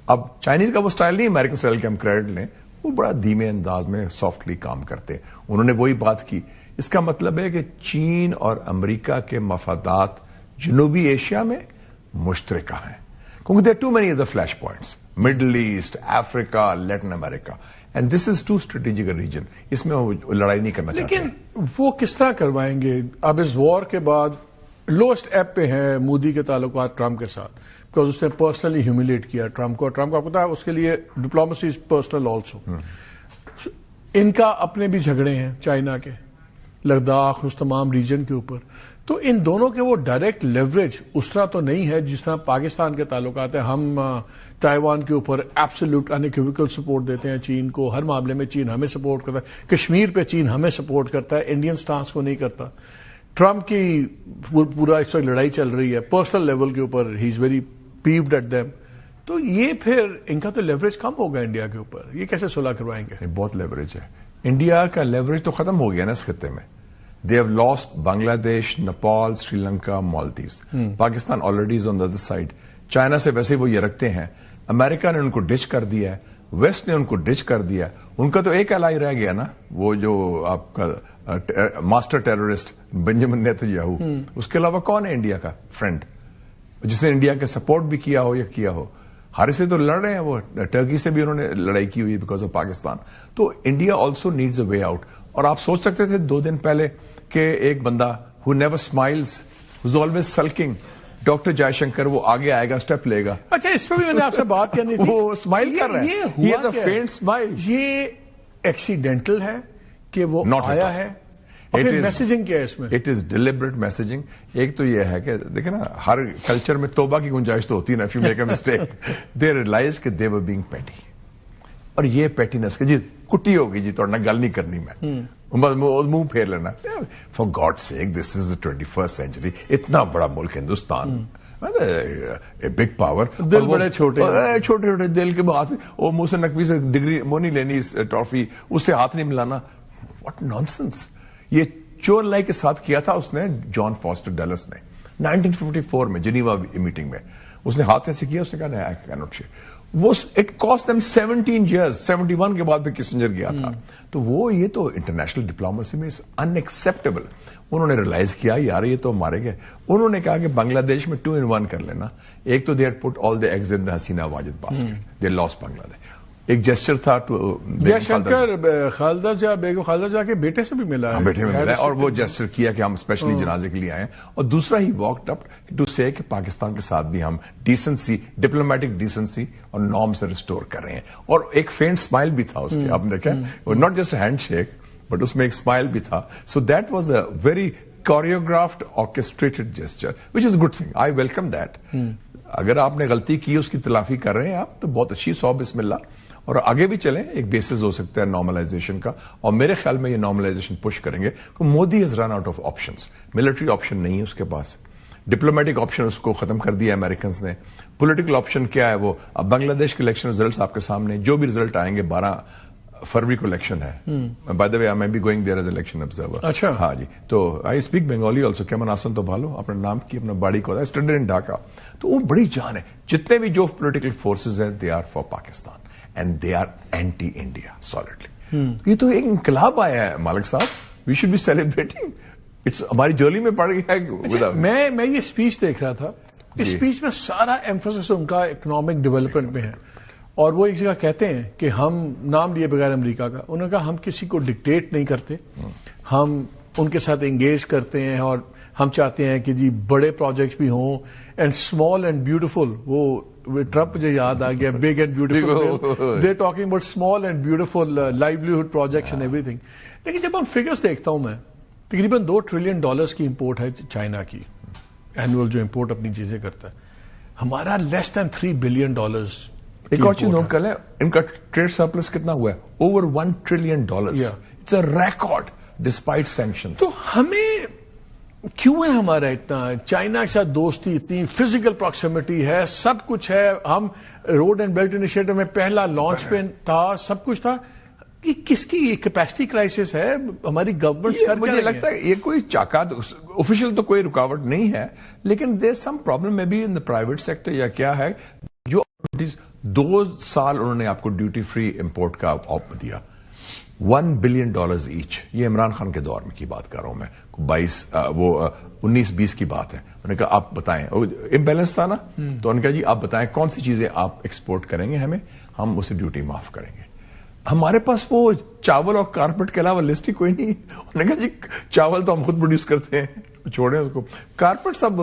اب چائنیز کا وہ سٹائل نہیں، امریکن سٹائل کے ہم کریڈٹ لیں، وہ بڑا دھیمے انداز میں سافٹلی کام کرتے ہیں. انہوں نے وہی بات کی. اس کا مطلب ہے کہ چین اور امریکہ کے مفادات جنوبی ایشیا میں مشترکہ ہیں، کیونکہ there too many other flash points, middle east, Africa, Latin America, and this is too strategic region. اس میں وہ لڑائی نہیں کرنا چاہتے. لیکن وہ کس طرح کروائیں گے؟ اب اس وار کے بعد لوسٹ ایپ پہ ہیں مودی کے تعلقات ٹرمپ کے ساتھ، بیکاز اس نے پرسنلی ہیوملیٹ کیا ٹرمپ کو. ٹرمپ کو پتا ہے اس کے لیے ڈپلومیسی از پرسنل آلسو. ان کا اپنے بھی جھگڑے ہیں چائنا کے، لداخ، اس تمام ریجن کے اوپر. تو ان دونوں کے وہ ڈائریکٹ لیوریج اس طرح تو نہیں ہے جس طرح پاکستان کے تعلقات ہیں. ہم تائیوان کے اوپر ایبسولوٹ انیکویکل سپورٹ دیتے ہیں چین کو، ہر معاملے میں چین ہمیں سپورٹ کرتا ہے. کشمیر پہ چین ہمیں سپورٹ کرتا ہے، انڈین سٹانس کو نہیں کرتا. ٹرمپ کی پورا اس وقت لڑائی چل رہی ہے پرسنل لیول کے اوپر، he is very peeved at them. تو یہ پھر ان کا تو لیوریج کم ہوگا انڈیا کے اوپر. یہ کیسے صلح کروائیں گے؟ بہت لیوریج ہے. انڈیا کا لیوریج تو ختم ہو گیا نا اس خطے میں. They have lost Bangladesh, Nepal, Sri Lanka, Maldives. Pakistan already is on the other side. China سے ویسے وہ یہ رکھتے ہیں. امریکہ نے ان کو ڈچ کر دیا ہے، ویسٹ نے ان کو ڈچ کر دیا. ان کا تو ایک الائی رہ گیا نا، وہ جو آپ کا ماسٹر ٹیررسٹ بنجمن نیتنیاہو. اس کے علاوہ کون ہے انڈیا کا فرینڈ جس نے انڈیا کا سپورٹ بھی کیا ہو یا کیا ہو؟ ہر سے تو لڑ رہے ہیں. وہ ٹرکی سے بھی انہوں نے لڑائی کی ہوئی ہے بیکاز آف پاکستان. تو India also needs a way out. اور آپ سوچ سکتے تھے 2 دن پہلے کہ ایک بندہ ہو نیور اسمائلز، ہو آلویز سلکنگ، ڈاکٹر جے شنکر، وہ آگے آئے گا، اسٹیپ لے گا. اچھا، اس پہ بھی میں نے آپ سے بات کرنی تھی. وہ اسمائل کر رہا ہے، he has a faint smile. یہ ایکسیڈینٹل ہے کہ وہ آیا ہے؟ میسجنگ کیا ہے اس میں؟ It is deliberate messaging. ایک تو یہ ہے کہ دیکھیں نا، ہر کلچر میں توبہ کی گنجائش تو ہوتی ہے نا. If you make a mistake they realise کہ دے ور بینگ پیٹی. اور یہ پیٹینس کہ جی کٹی ہوگی، جی تھوڑا گل نہیں کرنی، میں منہ پھیر لینا. For God sake, this is the 21st century. اتنا بڑا ملک ہندوستان، بگ پاور. دل بڑے چھوٹے چھوٹے دل کے بات. وہ منہ سے نقوی سے ڈگری وہ نہیں لینی، ٹرافی اس سے ہاتھ نہیں ملانا. What nonsense. یہ چور لائی کے ساتھ کیا تھا اس نے جان فاسٹر ڈیلس نے 1954 میں جنیوا میٹنگ میں. اس نے ہاتھ ایسے کیا، اس نے کہا آئی کین ناٹ شیئر. وہ اٹ کاسٹ دیم 17 years, 71 کے بعد پھر کسنجر گیا تھا. تو وہ یہ تو انٹرنیشنل ڈپلومیسی میں ان ایکسپٹیبل. انہوں نے ریلائز کیا یار یہ تو مارے گئے. انہوں نے کہا کہ بنگلہ دیش میں 2 in 1 کر لینا. ایک تو they had put all the eggs in the Hasina Wajed basket, they lost Bangladesh. ایک جیسچر تھا جے شنکر خالدہ جا بیگم خالدہ جا کے بیٹے سے بھی ملا ہے, بیٹے میں ملا ہے, اور وہ جیسچر کیا کہ ہم اسپیشلی جنازے کے لیے آئے. اور دوسرا ہی واکڈ اپ ٹو سے کہ پاکستان کے ساتھ بھی ہم ڈیسنسی, ڈپلومیٹک ڈیسنسی اور نارم سے ریسٹور کر رہے ہیں. اور ایک فینٹ اسمائل بھی تھا اس کے, آپ نے دیکھا, not just hand shake but اس میں ایک اسمائل بھی تھا. So that was a very choreographed, orchestrated gesture, which is a good thing. I welcome that. اگر آپ نے غلطی کی اس کی تلافی کر رہے ہیں آپ تو بہت اچھی, سو بسم اللہ. اور آگے بھی چلیں, ایک بیسس ہو سکتا ہے نارملائزیشن کا, اور میرے خیال میں یہ نارملائزیشن پش کریں گے. Modi has run out of options. Military option نہیں ہے اس کے پاس, ڈپلومیٹک آپشن اس کو ختم کر دیا امریکنز نے. پولیٹیکل آپشن کیا ہے وہ, اب بنگلہ دیش کے الیکشن ریزلٹس آپ کے سامنے, جو بھی ریزلٹ آئیں گے 12 فروری کو الیکشن ہے. By the way I be going there as election observer. اچھا, ہاں جی. تو آئی اسپیک بنگالی آلسو. کیمن آسن تو بھالو اپنا نام کی, اپنا باڑی کو اسٹڈیڈ ان ڈھاکہ. تو وہ بڑی جان ہے. جتنے بھی جو پولیٹیکل فورسز ہیں they are for Pakistan and they are anti India solidly. یہ تو ایک انقلاب آیا ہے مالک صاحب, وی شوڈ بی سیلیبریٹنگ. ہماری جولی میں پڑ گیا ہے. میں یہ اسپیچ دیکھ رہا تھا, اس اسپیچ میں سارا ایمفسس ان کا اکنامک ڈیولپمنٹ میں ہے. اور وہ ایک جگہ کہتے ہیں کہ ہم, نام لیے بغیر امریکہ کا, انہوں نے کہا ہم کسی کو ڈکٹیٹ نہیں کرتے, ہم ان کے ساتھ انگیج کرتے ہیں, اور ہم چاہتے ہیں کہ جی بڑے پروجیکٹس بھی ہوں اینڈ اسمال اینڈ بیوٹیفل. وہ ٹرمپ مجھے یاد آ گیا, big and beautiful, they talking about small and beautiful livelihood projects and every thing. لیکن جب ہم فگرس دیکھتا ہوں میں, تقریباً $2 trillion کی امپورٹ ہے چائنا کی, اینوئل جو امپورٹ اپنی چیزیں کرتا ہے. ہمارا لیس دین $3 billion. ایک اور چیز نوٹ کر لیں, ان کا ٹریڈ سرپلس کتنا ہوا ہے, over $1 trillion. It's a record despite sanctions. تو ہمیں کیوں ہے ہمارا اتنا چائنا کے ساتھ دوستی, اتنی فزیکل پراکسیمٹی ہے, سب کچھ ہے, ہم روڈ اینڈ بیلٹ انیشیٹو میں پہلا لانچ پہ تھا, سب کچھ تھا. یہ کس کی کیپیسٹی کرائسس ہے ہماری گورنمنٹ؟ مجھے لگتا ہے یہ کوئی چاکات آفیشیل تو کوئی رکاوٹ نہیں ہے, لیکن دیر سم پرابلم میں بھی ان دا پرائیویٹ سیکٹر یا کیا ہے. جو 2 سال انہوں نے آپ کو ڈیوٹی فری امپورٹ کا آف دیا, $1 billion ایچ. یہ عمران خان کے دور میں کی بات کر رہا ہوں میں, 19-20 کی بات ہے. انہوں نے کہا آپ بتائیں, امبیلنس تھا نا, تو انہوں نے کہا جی آپ بتائیں کون سی چیزیں آپ ایکسپورٹ کریں گے, ہم اسے ڈیوٹی معاف کریں گے. ہمارے پاس وہ چاول اور کارپیٹ کے علاوہ لسٹ ہی کوئی نہیں. انہوں نے کہا جی چاول تو ہم خود پروڈیوس کرتے ہیں, چھوڑیں اس کو. کارپیٹ سب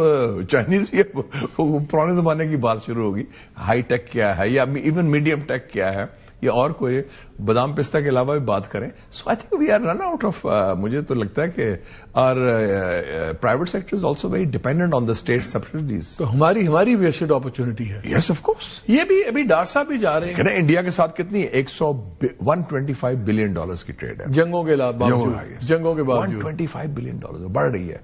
چائنیز بھی, پرانے زمانے کی بات شروع ہوگی. ہائی ٹیک کیا ہے یا ایون میڈیم ٹیک کیا ہے, یا اور کوئی بادام پستہ کے علاوہ بھی بات کریں. So I think we are run out of, مجھے تو لگتا ہے کہ our private sector is also very dependent on the state subsidies. تو ہماری ویسٹڈ اپرچونٹی ہے. Yes of course. یہ بھی ابھی ڈار صاحب بھی جا رہے ہیں. انڈیا کے ساتھ کتنی $125 billion کی ٹریڈ ہے جنگوں کے باوجود, جنگوں کے بعد $125 billion بڑھ رہی ہے.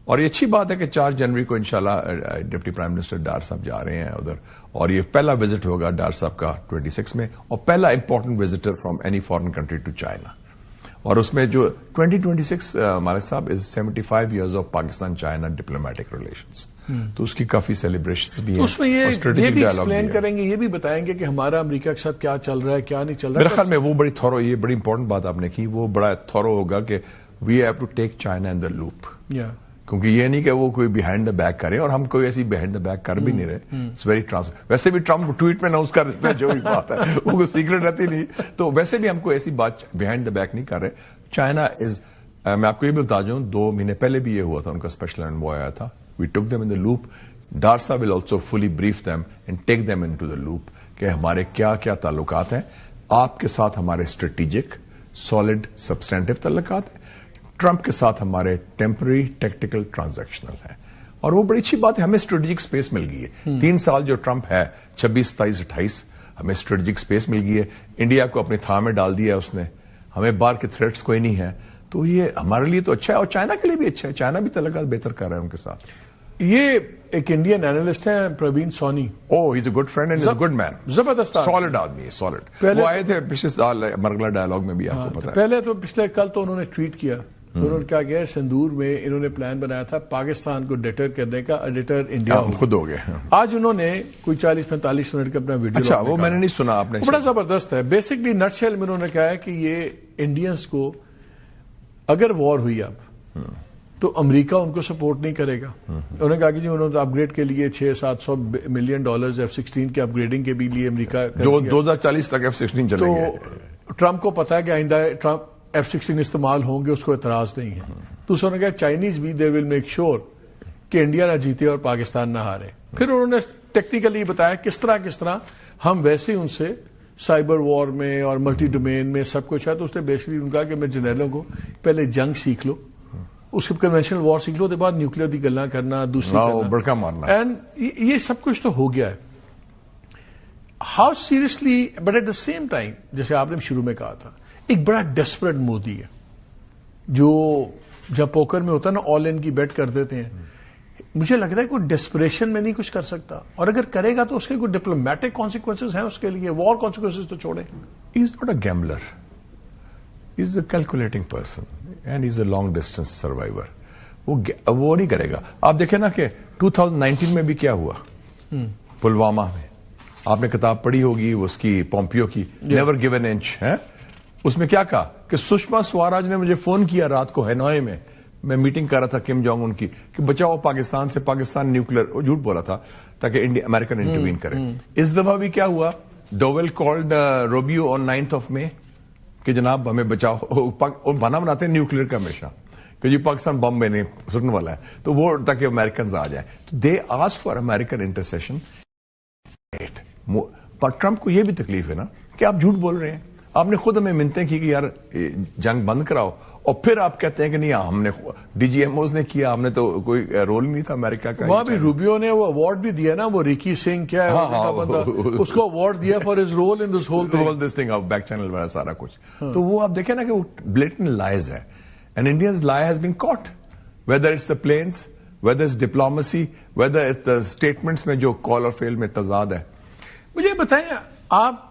اور یہ اچھی بات ہے کہ 4 جنوری کو انشاءاللہ ڈپٹی پرائم منسٹر ڈار صاحب جا رہے ہیں ادھر, اور یہ پہلا وزٹ ہوگا ڈار صاحب کا 26 میں, اور پہلا important visitor from any foreign country to China. اور اس میں جو 2026 مالک صاحب is 75 years of Pakistan China diplomatic relations. تو اس کی کافی سیلیبریشنز بھی ہیں. اس میں یہ بھی ایکسپلین کریں گے, یہ بھی بتائیں گے کہ ہمارا امریکہ کے ساتھ کیا چل رہا ہے, کیا نہیں چل رہا ہے. میرے خیال میں وہ بڑی تھورو, یہ بڑی امپورٹنٹ بات آپ نے کی, وہ بڑا تھورو ہوگا کہ we have to take China in the loop. کیونکہ یہ نہیں کہ وہ کوئی بیہائنڈ دا بیک کرے, اور ہم کوئی ایسی بیہائنڈ دا بیک کر بھی نہیں رہے. It's very transparent. ویسے بھی ٹرمپ ٹویٹ میں نہ اس کا جو بھی بات ہے وہ کوئی سیکرٹ رہتی نہیں, تو ویسے بھی ہم کوئی ایسی بات بیہائنڈ دا بیک نہیں کر رہے. چائنا از, میں آپ کو یہ بھی بتا دوں, 2 مہینے پہلے بھی یہ ہوا تھا, ان کا اسپیشل انوائے آیا تھا. We took them in the loop. Dar صاحب will also fully brief them and take them into the loop کہ ہمارے کیا کیا تعلقات ہیں آپ کے ساتھ. ہمارے اسٹریٹجک سالڈ سبسٹینٹو تعلقات ہیں, ٹرمپ کے ساتھ ہمارے ٹیمپرری ٹیکٹیکل ٹرانزیکشنل ہیں. اور وہ بڑی اچھی بات ہے, ہمیں اسٹریٹجک اسپیس مل گئی ہے. 3 سال جو ٹرمپ ہے 26, 27, 28, ہمیں اسٹریٹجک اسپیس مل گئی ہے. انڈیا کو اپنی تھا میں ڈال دیا اس نے, ہمیں باہر کے تھریٹس کوئی نہیں ہے. تو یہ ہمارے لیے تو اچھا ہے, اور چائنا کے لیے بھی اچھا ہے. چائنا بھی تعلقات بہتر کر رہا ہے ان کے ساتھ. یہ ایک انڈین اینالسٹ ہیں Praveen Sawhney. He is a good friend and is a good man. زبردست سالڈ آدمی ہے, سالڈ. وہ آئے تھے پچھلے سال مرغلہ ڈائلاگ میں بھی, آپ کو پتا ہے. پہلے تو کل تو انہوں نے ٹویٹ کیا انہوں نے کیا کیا سندور میں انہوں نے پلان بنایا تھا پاکستان کو ڈیٹر کرنے کا، ایڈیٹر انڈیا خود ہو گئے. آج انہوں نے کوئی 40-45 منٹ کا اپنا ویڈیو. اچھا وہ میں نے نہیں سنا آپ نے. بڑا زبردست ہے. بیسکلی نٹ شیل میں انہوں نے کہا ہے کہ یہ انڈینز کو اگر وار ہوئی اب تو امریکہ ان کو سپورٹ نہیں کرے گا. انہوں نے کہا کہ جی انہوں نے اپ گریڈ کے لیے $600-700 ملین F-16 کے اپ گریڈنگ کے بھی لیے امریکہ جو 2040 تک F-16 چلیں گے. تو ٹرمپ کو پتا ہے کہ آئندہ ٹرمپ F-16 استعمال ہوں گے، اس کو اعتراض نہیں ہے. دوسروں نے کہا چائنیز بھی دے ول میک شیور کہ انڈیا نہ جیتے اور پاکستان نہ ہارے. پھر انہوں نے ٹیکنیکلی بتایا کس طرح ہم ویسے ان سے سائبر وار میں اور ملٹی ڈومین میں سب کچھ ہے. تو اس نے بیسکلی ان کا کہ میں جنرلوں کو پہلے جنگ سیکھ لو، اس کے کنونشنل وار سیکھ لو، بعد نیوکلیر دی گلاں کرنا، دوسری بڑکا مارنا. اینڈ یہ سب کچھ تو ہو گیا ہے. How seriously but at the same time جیسے آپ نے شروع میں کہا تھا ایک بڑا ڈیسپریٹ مودی ہے جو جب پوکر میں ہوتا ہے نا آل ان کی بیٹ کر دیتے ہیں. مجھے لگ رہا ہے کوئی ڈیسپریشن میں نہیں کچھ کر سکتا، اور اگر کرے گا تو اس کے کوئی ڈپلومیٹک کانسیکوینسز ہیں اس کے لیے. وار کانسیکوینسز تو چھوڑیں. He is not a gambler, he is a calculating person and he is a long distance survivor. وہ نہیں کرے گا. آپ دیکھیں نا کہ 2019 میں بھی کیا ہوا پلوامہ میں. آپ نے کتاب پڑھی ہوگی اس کی پومپیو کی نیور گیو این انچ. اس میں کیا کہا کہ سشما سوراج نے مجھے فون کیا رات کو ہینوئی میں میٹنگ کر رہا تھا کم جونگ ان کی کہ بچاؤ پاکستان سے، پاکستان نیوکلیر. وہ جھوٹ بولا تھا تاکہ امریکن انٹروین کرے. اس دفعہ بھی کیا ہوا، ڈوویل کالڈ روبیو آن 9th May کہ جناب ہمیں بچاؤ. بنا بناتے ہیں نیوکلیر کا ہمیشہ کہ جی پاکستان بم میں نہیں سٹنے والا ہے، تو وہ تاکہ امریکنز آ جائیں. تو they ask for American intercession. Per Trump کو یہ بھی تکلیف ہے نا کہ آپ جھوٹ بول رہے ہیں. آپ نے خود ہمیں منتیں کی کہ یار جنگ بند کراؤ، اور پھر آپ کہتے ہیں کہ نہیں ہم نے ڈی جی ایم اوز نے کیا، ہم نے تو کوئی رول نہیں تھا امریکہ کا. وہاں بھی روبیو نے وہ اوارڈ بھی دیا نا، وہ ریکی سنگھ کیا ہے اس کو اوارڈ دیا for his role in this whole thing back channel والا سارا کچھ. تو وہ آپ دیکھیں نا کہ وہ بلیٹنٹ لائز ہے. And India's lie has been caught whether it's the planes, whether it's diplomacy, whether it's the statements میں جو کال اور فیل میں تضاد ہے. مجھے بتائیں آپ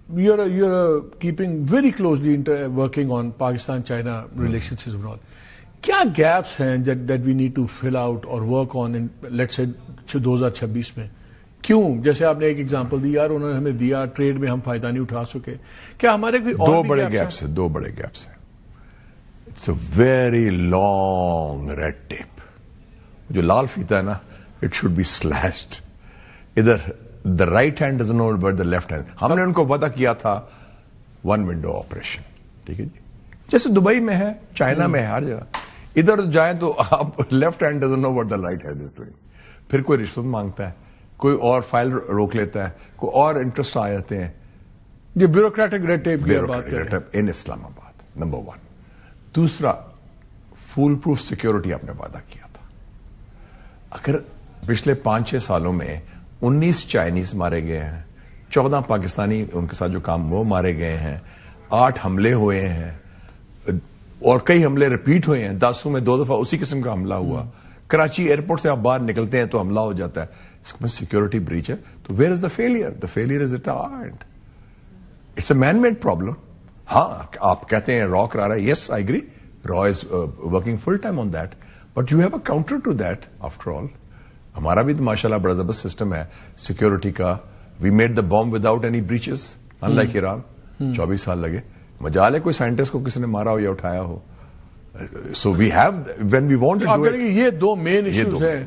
you're keeping very closely working on Pakistan-China relationships and all. کیا gaps ہیں that we need to fill out or work on in let's say 2026 میں؟ کیوں؟ جیسے آپ نے ایک ایگزامپل دی یار انہوں نے ہمیں دیا ٹریڈ میں ہم فائدہ نہیں اٹھا سکے. کیا ہمارے کوئی اور بھی گیپس ہیں؟ دو بڑے گیپس ہیں. It's a very long red tape. جو لال فیتا ہے نا اٹ شوڈ بی سلیشڈ. ادھر the right hand doesn't know but the left hand. ہم نے ان کو وعدہ کیا تھا ون ونڈو آپریشن. ٹھیک ہے جی، جیسے دبئی میں ہے، چائنا میں ہے، ہر جگہ. ادھر جائیں تو آپ left hand doesn't know what the right hand is doing. پھر کوئی رشوت مانگتا ہے، کوئی اور فائل روک لیتا ہے، کوئی اور انٹرسٹ آ جاتے ہیں. یہ بیوروکریٹک ریڈ ٹیپ کی بات کر رہے ہیں ان اسلام آباد. نمبر 1. دوسرا فول پروف سیکورٹی آپ نے وعدہ کیا تھا. اگر پچھلے 5-6 سالوں میں 19 چائنیز مارے گئے ہیں، 14 پاکستانی ان کے ساتھ جو کام وہ مارے گئے ہیں، 8 حملے ہوئے ہیں اور کئی حملے ریپیٹ ہوئے ہیں. داسو میں 2 دفعہ اسی قسم کا حملہ ہوا. کراچی ایئرپورٹ سے آپ باہر نکلتے ہیں تو حملہ ہو جاتا ہے. اس میں سیکورٹی بریچ ہے. تو where is the failure? The failure is retard. It's a man made problem. ہاں آپ کہتے ہیں را کرا رہا ہے. یس آئی اگری، را is working full time on that, but you have a counter to that. After all ہمارا بھی تو ماشاء اللہ بڑا زبردست سسٹم ہے سیکورٹی کا. We made the bomb without any breaches unlike Iran. 24 سال لگے. مجال ہے کوئی سائنٹسٹ کو کسی نے مارا ہو یا اٹھایا ہو. So we have when we want to do it. یہ 2 مین ایشوز ہیں.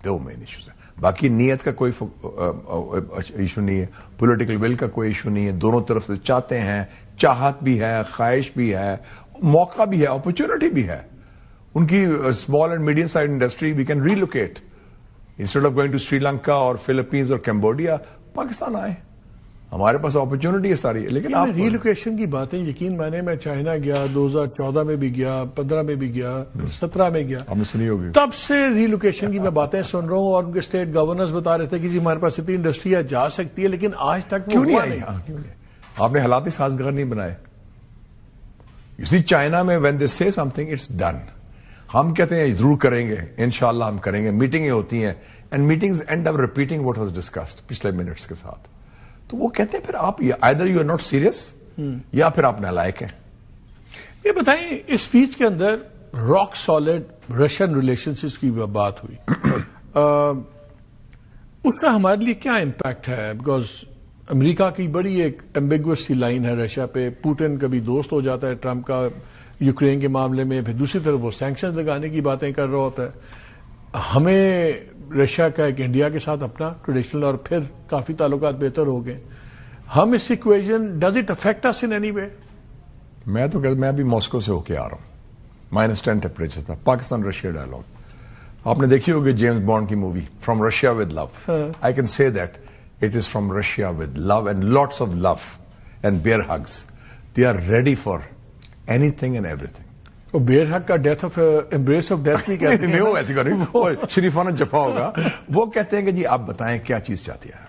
دو مین ایشوز ہیں. باقی نیت کا کوئی ایشو نہیں ہے، پولیٹیکل ول کا کوئی ایشو نہیں ہے. دونوں طرف سے چاہتے ہیں، چاہت بھی ہے، خواہش بھی ہے، موقع بھی ہے، اپرچونٹی بھی ہے. ان کی small and medium size industry we can relocate instead of going to Sri Lanka اور فلپینز اور کمبوڈیا. پاکستان آئے، ہمارے پاس اپرچونٹی ہے ساری. لیکن آپ ریلوکیشن کی باتیں یقین مانے میں چائنا گیا، 2014 میں بھی گیا، 15 میں بھی گیا، 17 میں گیا. آپ نے سنی ہوگی. تب سے ریلوکیشن کی میں باتیں سن رہا ہوں اور ان کے اسٹیٹ گورنرز بتا رہے تھے کہ جی ہمارے پاس اتنی انڈسٹری جا سکتی ہے، لیکن آج تک کیوں نہیں آئی؟ آپ نے حالات سازگار نہیں بنائے. یو سی چائنا میں وین دے سے سم تھنگ اٹس ڈن. ہم کہتے ہیں ضرور کریں گے، انشاءاللہ ہم کریں گے. میٹنگیں ہوتی ہیں and meetings end up repeating what was discussed پچھلے منٹس کے ساتھ. تو وہ کہتے ہیں پھر آپ either you are not serious یا پھر آپ نالائق ہیں. یہ بتائیں اس اسپیچ کے اندر راک سالڈ رشین ریلیشنشپس کی بات ہوئی، اس کا ہمارے لیے کیا امپیکٹ ہے؟ بیکاز امریکہ کی بڑی ایک ایمبیگوس سی لائن ہے رشیا پہ. پوٹن کبھی دوست ہو جاتا ہے ٹرمپ کا یوکرین کے معاملے میں، پھر دوسری طرف وہ سینکشنز لگانے کی باتیں کر رہا ہوتا ہے. ہمیں رشیا کا ایک انڈیا کے ساتھ اپنا ٹریڈیشنل اور پھر کافی تعلقات بہتر ہو گئے. ہم اس equation does it affect us in any way? میں تو کہتا میں ابھی ماسکو سے ہو کے آ رہا ہوں، -10 ٹیمپریچر تھا. پاکستان رشیا ڈائلاگ آپ نے دیکھی ہوگی، جیمز بانڈ کی movie from Russia with love. I can say that it is from Russia with love and lots of love and bear hugs. They are ready for anything and everything. وہ beer ہگ کا death of embrace of death نہیں کہتے نہیں، وہ ایسی کریں شریفانہ جفا ہوگا. وہ کہتے ہیں کہ جی آپ بتائیں کیا چیز چاہتی ہے،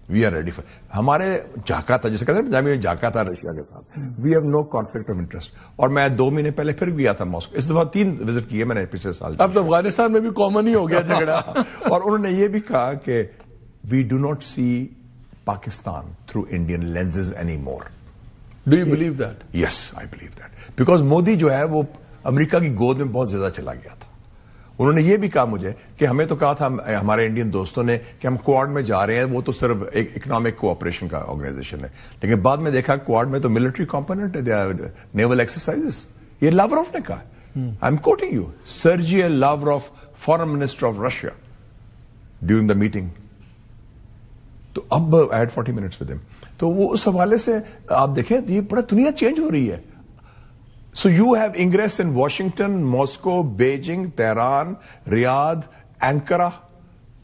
وی آر ریڈی فار. ہمارے جھاکا تھا، جیسے کہتے ہیں پنجابی میں جھاکا تھا رشیا کے ساتھ. We have no conflict of interest. اور میں 2 مہینے پہلے پھر گیا تھا ماسکو. اس دفعہ 3 وزٹ کیے میں نے پچھلے سال. اب تو افغانستان میں بھی کامن ہی ہو گیا جھگڑا. اور انہوں نے یہ بھی کہا کہ we do not see Pakistan through Indian lenses anymore. Do you believe that? Yes, I believe that. Because Modi جو ہے وہ امریکہ کی گود میں بہت زیادہ چلا گیا تھا. انہوں نے یہ بھی کہا مجھے کہ ہمیں تو کہا تھا ہمارے انڈین دوستوں نے کہ ہم کوڈ میں جا رہے ہیں، وہ تو صرف ایک اکنامک کوآپریشن کا آرگنائزیشن ہے. لیکن بعد میں دیکھا کوڈ میں تو ملٹری کمپوننٹ ہے، نیول ایکسرسائزز. یہ لاوروف نے کہا. I am quoting you, Sergey Lavrov, foreign minister of Russia, during the meeting. تو اب I had 40 minutes with him. تو وہ اس حوالے سے آپ دیکھیں یہ بڑا دنیا چینج ہو رہی ہے. So you have ingress in Washington, Moscow, Beijing, Tehran, Riyadh, Ankara.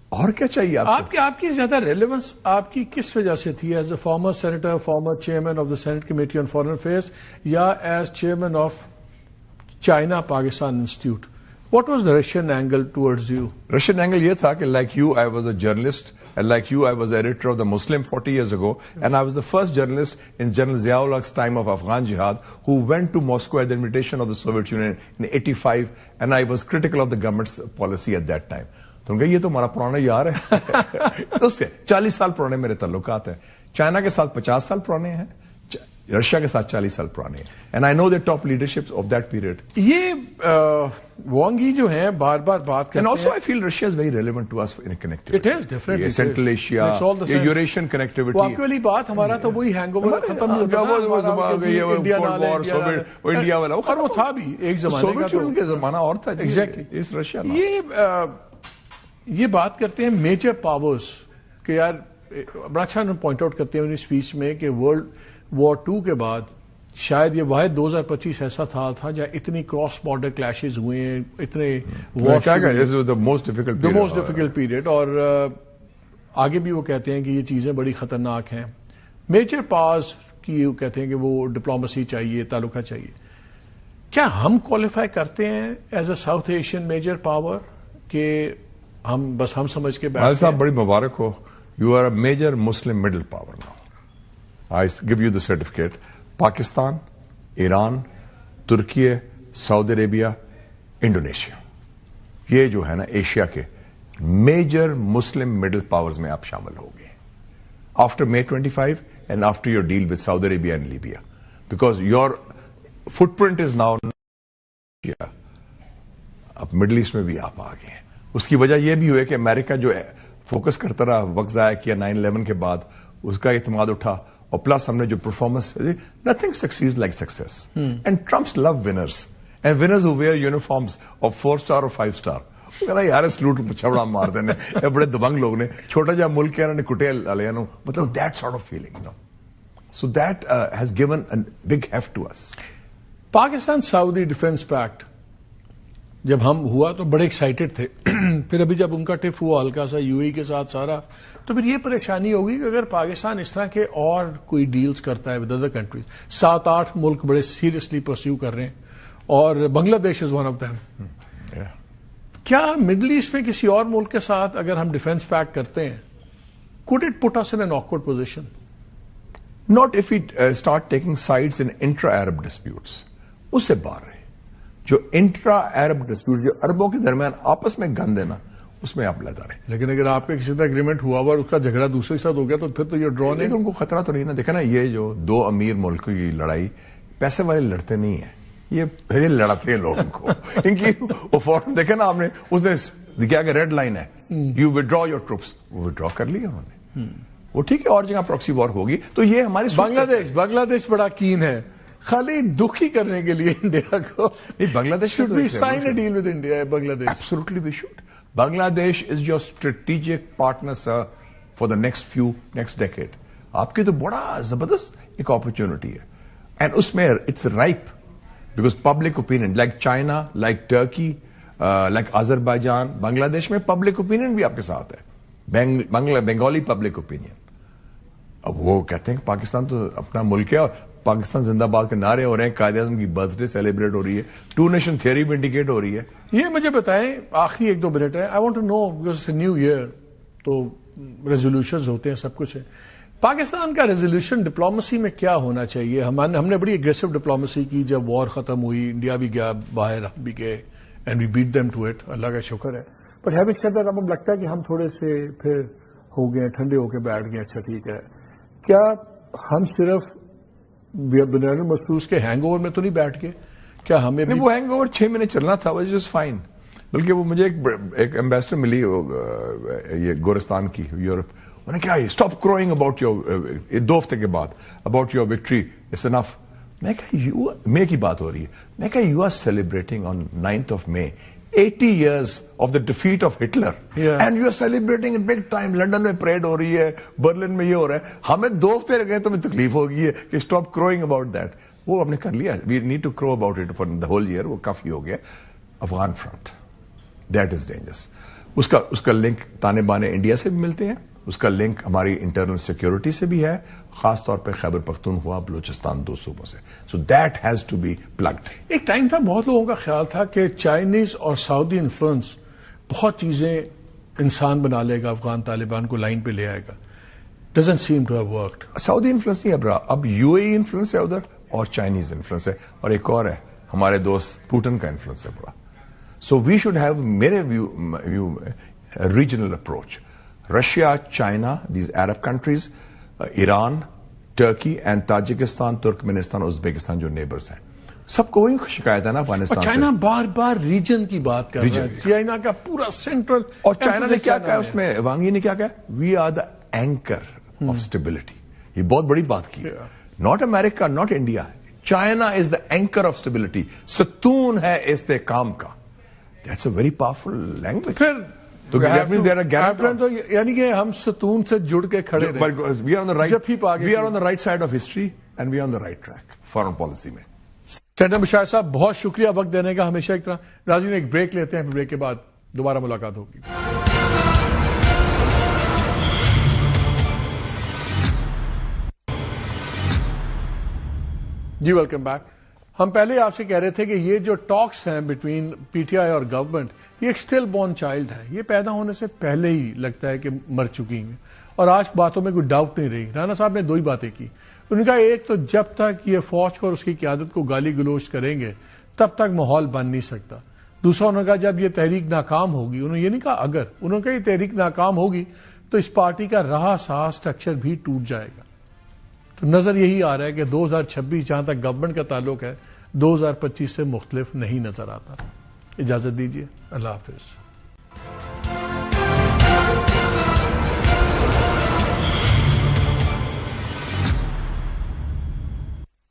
اور کیا چاہیے آپ کی زیادہ ریلیونس آپ کی کس وجہ سے تھی؟ As a former senator, former chairman of the senate committee on foreign affairs, یا as chairman of China Pakistan institute? What was the Russian angle towards you? Russian angle یہ تھا کہ like you I was a journalist. And like you, I was editor of the Muslim 40 years ago, and I was the first journalist in General Zia-ul-Haq's time of Afghan Jihad who went to Moscow at the invitation of the Soviet Union in 85, and I was critical of the government's policy at that time. تو یہ تو ہمارا پرانا یار ہے. اس سے 40 سال پرانے میرے تعلقات ہیں. چائنا کے ساتھ 50 سال پرانے ہیں، رشیا کے ساتھ 40 سال پرانے ہیں. And I know the top leadership of that period. یہ وانگ ہی جو ہیں بار بار بات کرتے ہیں. And also I feel Russia is very relevant to us in connectivity. It is definitely Central Asia, Eurasian connectivity. واقعی والی بات ہمارا تو وہی ہینگ اوور ختم نہیں ہوتا. انڈیا والا اور وہ تھا بھی ایک زمانے کا زمانہ اور تھا. ایگزیکٹلی. اس رشیا یہ بات کرتے ہیں میجر پاورز کہ یار بڑا اچھا پوائنٹ آؤٹ کرتے ہیں اپنی اسپیچ میں کہ ورلڈ وار 2 کے بعد شاید یہ واحد 2025 ایسا سال تھا جہاں اتنی کراس بارڈر کلیشز ہوئے ہیں، اتنے موسٹ ڈیفیکلٹ پیریڈ. اور آگے بھی وہ کہتے ہیں کہ یہ چیزیں بڑی خطرناک ہیں. میجر پاورز کی کہتے ہیں کہ وہ ڈپلومسی چاہیے، تعلقہ چاہیے. کیا ہم کوالیفائی کرتے ہیں as a south Asian major power کہ ہم سمجھ کے بیٹھے ہیں؟ صاحب بڑی مبارک ہو. You are a major Muslim middle power now. I give you the certificate. Pakistan, Iran, Turkey, Saudi Arabia, Indonesia, یہ جو ہے نا ایشیا کے میجر مسلم مڈل پاورز میں آپ شامل ہو گئے after May 25 and after your deal with Saudi Arabia and Libya, because your footprint is now اب مڈل ایسٹ میں بھی آپ آ گئے ہیں. اس کی وجہ یہ بھی ہوئی کہ امریکہ جو فوکس کرتا رہا، وقت ضائع کیا 9/11 کے بعد، اس کا اعتماد اٹھا. اور پلس ہم نے جو performance, nothing succeed like success. And Trump's love winners and winners who wear uniforms of 4 star اور 5 سٹار. وہ کہتا ہے یار سلوٹ چھوڑا مار دینے، یہ بڑے دبنگ لوگ نے، چھوٹا جا ملک ہے انہوں نے کٹے لے نو، مطلب that sort of feeling no. So that has given a big heft to us. Pakistan Saudi defence pact جب ہم ہوا تو بڑے ایکسائٹڈ تھے. پھر ابھی جب ان کا ٹف ہوا ہلکا سا یو اے کے ساتھ سارا، تو پھر یہ پریشانی ہوگی کہ اگر پاکستان اس طرح کے اور کوئی ڈیلز کرتا ہے ود ادر کنٹریز، 7-8 ملک بڑے سیریسلی پرسیو کر رہے ہیں اور بنگلہ دیش از ون آف دیم. کیا مڈل ایسٹ میں کسی اور ملک کے ساتھ اگر ہم ڈیفنس پیکٹ کرتے ہیں، could it put us in an awkward position? Not if we start taking sides in intra-Arab disputes. اس سے باہر ہے جو انٹرا عرب ڈسپیوٹ، جو عربوں کے درمیان آپس میں گند ہے نا، اس میں آپ لڑا رہے. لیکن اگر آپ کا کسی طرح اگریمنٹ ہوا اور اس کا جھگڑا دوسرے کے ساتھ ہو گیا تو پھر تو یہ ڈرا نہیں. ان کو خطرہ تو نہیں نا. دیکھا نا یہ جو 2 امیر ملکوں کی لڑائی، پیسے والے لڑتے نہیں ہیں. یہ لڑاتے ہیں لوگوں کو ان کی وہ فوراً دیکھے نا آپ نے اس نے کیا کہ ریڈ لائن ہے یو ودرا یور ٹروپس, وہ ودرا کر لیا انہوں نے. وہ ٹھیک ہے اور جگہ پراکسی وار ہوگی تو یہ ہماری بنگلہ دیش بڑا کین ہے خالی دکھی کرنے کے لیے انڈیا کو. بنگلہ دیش should we sign a deal with India, بنگلہ دیش. Absolutely we should. Bangladesh is your strategic partner, sir, for the next decade. آپ کی تو بڑا زبردست ایک اپرچونٹی ہے اینڈ اس میں it's ripe because public opinion like China, like Turkey, like Azerbaijan, Bangladesh میں پبلک اوپینین بھی آپ کے ساتھ ہے, بنگالی پبلک اوپینین. اب وہ کہتے ہیں کہ پاکستان تو اپنا ملک ہے اور پاکستان زندہ باد کے نعرے ہو رہے ہیں, قائد اعظم کی برتھ ڈے سیلیبریٹ ہو رہی ہے, 2 نیشن تھیوری بھی انڈیکیٹ ہو رہی ہے. یہ مجھے بتائیں آخری 1-2 منٹ ہے, I want to know because new year تو ریزولوشنز ہوتے ہیں سب کچھ ہے. پاکستان کا ریزولوشن ڈپلومسی میں کیا ہونا چاہیے؟ ہم نے بڑی اگریسو ڈپلومسی کی جب وار ختم ہوئی, انڈیا بھی گیا باہر, ہم بھی گئے and we beat them to it, اللہ کا شکر ہے. بٹ ہیونگ سیڈ دیٹ اب لگتا ہے کہ ہم تھوڑے سے پھر ہو گئے, ٹھنڈے ہو کے بیٹھ گئے. اچھا ٹھیک ہے, کیا ہم صرف بنیاد المحسوس کے ہینگ اوور میں تو نہیں بیٹھ گئے؟ کیا ہمیں وہ ہینگ اوور 6 مہینے چلنا تھا, واز جسٹ فائن. بلکہ وہ مجھے ایک ایمبیسڈر ملی یہ گورستان کی یورپ, انہوں نے کہا اسٹاپ کروئنگ اباؤٹ یور 2 ہفتے کے بعد اباؤٹ یور وکٹری اٹس انف. میں کہا مے کی بات ہو رہی ہے, میں کہا you are celebrating on 9th of May 80 years of the defeat of Hitler and you are celebrating in big time. London میں پریڈ ہو رہی ہے, برلن میں یہ ہو رہا ہے, ہمیں 2 ہفتے لگے تو ہمیں تکلیف ہو گئی ہے کہ اسٹاپ کروئنگ اباؤٹ دیٹ. وہ ہم نے کر لیا, we need to crow about it for the whole year, وہ کافی ہو گیا. Afghan front that is dangerous, اس کا لنک تانے بانے انڈیا سے بھی ملتے ہیں, اس کا لنک ہماری انٹرنل سیکورٹی سے بھی ہے, خاص طور پہ خیبر پختونخوا, بلوچستان 2 صوبوں سے. So that has to be plugged. ایک ٹائم تھا بہت لوگوں کا خیال تھا کہ چائنیز اور سعودی انفلوئنس بہت چیزیں انسان بنا لے گا, افغان طالبان کو لائن پہ لے آئے گا. Doesn't seem to have worked. Saudi influence نہیں اب یو اے انفلوئنس ہے ادھر, اور چائنیز انفلوئنس ہے, اور ایک اور ہے ہمارے دوست پوٹن کا انفلوئنس ہے بڑا. سو وی شوڈ ہیو میرے view regional approach. Russia, China, these Arab countries, Iran, Turkey and Tajikistan, Turkmenistan, Uzbekistan جو نیبرز ہیں, سب کو وہی شکایت ہے نا افغانستان سے. چائنا بار بار ریجن کی بات کر رہا ہے, چائنا کا پورا سینٹرل. اور چائنا نے کیا کہا اس میں, وانگ یی نے کیا کہا, we are the anchor of stability. یہ بہت بڑی بات کی. Not America, not India, China is the anchor of stability, ستون ہے استحکام کا. That's a very powerful language. پھر تو یعنی کہ ہم ستون سے جڑ کے کھڑے رہے. We are on the right side of history and we are on the right track foreign policy میں. سینیٹر مشاہد صاحب بہت شکریہ وقت دینے کا, ہمیشہ ایک طرح. ناظرین ایک بریک لیتے ہیں, پھر بریک کے بعد دوبارہ ملاقات ہوگی. جی ویلکم بیک. ہم پہلے آپ سے کہہ رہے تھے کہ یہ جو ٹاکس ہیں بٹوین پی ٹی آئی اور گورنمنٹ, یہ ایک اسٹل بورن چائلڈ ہے. یہ پیدا ہونے سے پہلے ہی لگتا ہے کہ مر چکی ہیں, اور آج باتوں میں کوئی ڈاؤٹ نہیں رہی. رانا صاحب نے 2 ہی باتیں کی. انہوں نے کہا ایک تو جب تک یہ فوج کو اور اس کی قیادت کو گالی گلوچ کریں گے تب تک ماحول بن نہیں سکتا. دوسرا انہوں نے کہا جب یہ تحریک ناکام ہوگی, انہوں نے یہ نہیں کہا اگر, انہوں نے کہا یہ تحریک ناکام ہوگی تو اس پارٹی کا رہا سہا اسٹرکچر بھی ٹوٹ جائے گا. تو نظر یہی آ رہا ہے کہ 2026 جہاں تک گورنمنٹ کا تعلق ہے 2025 سے مختلف نہیں نظر آتا. اجازت دیجیے, اللہ حافظ.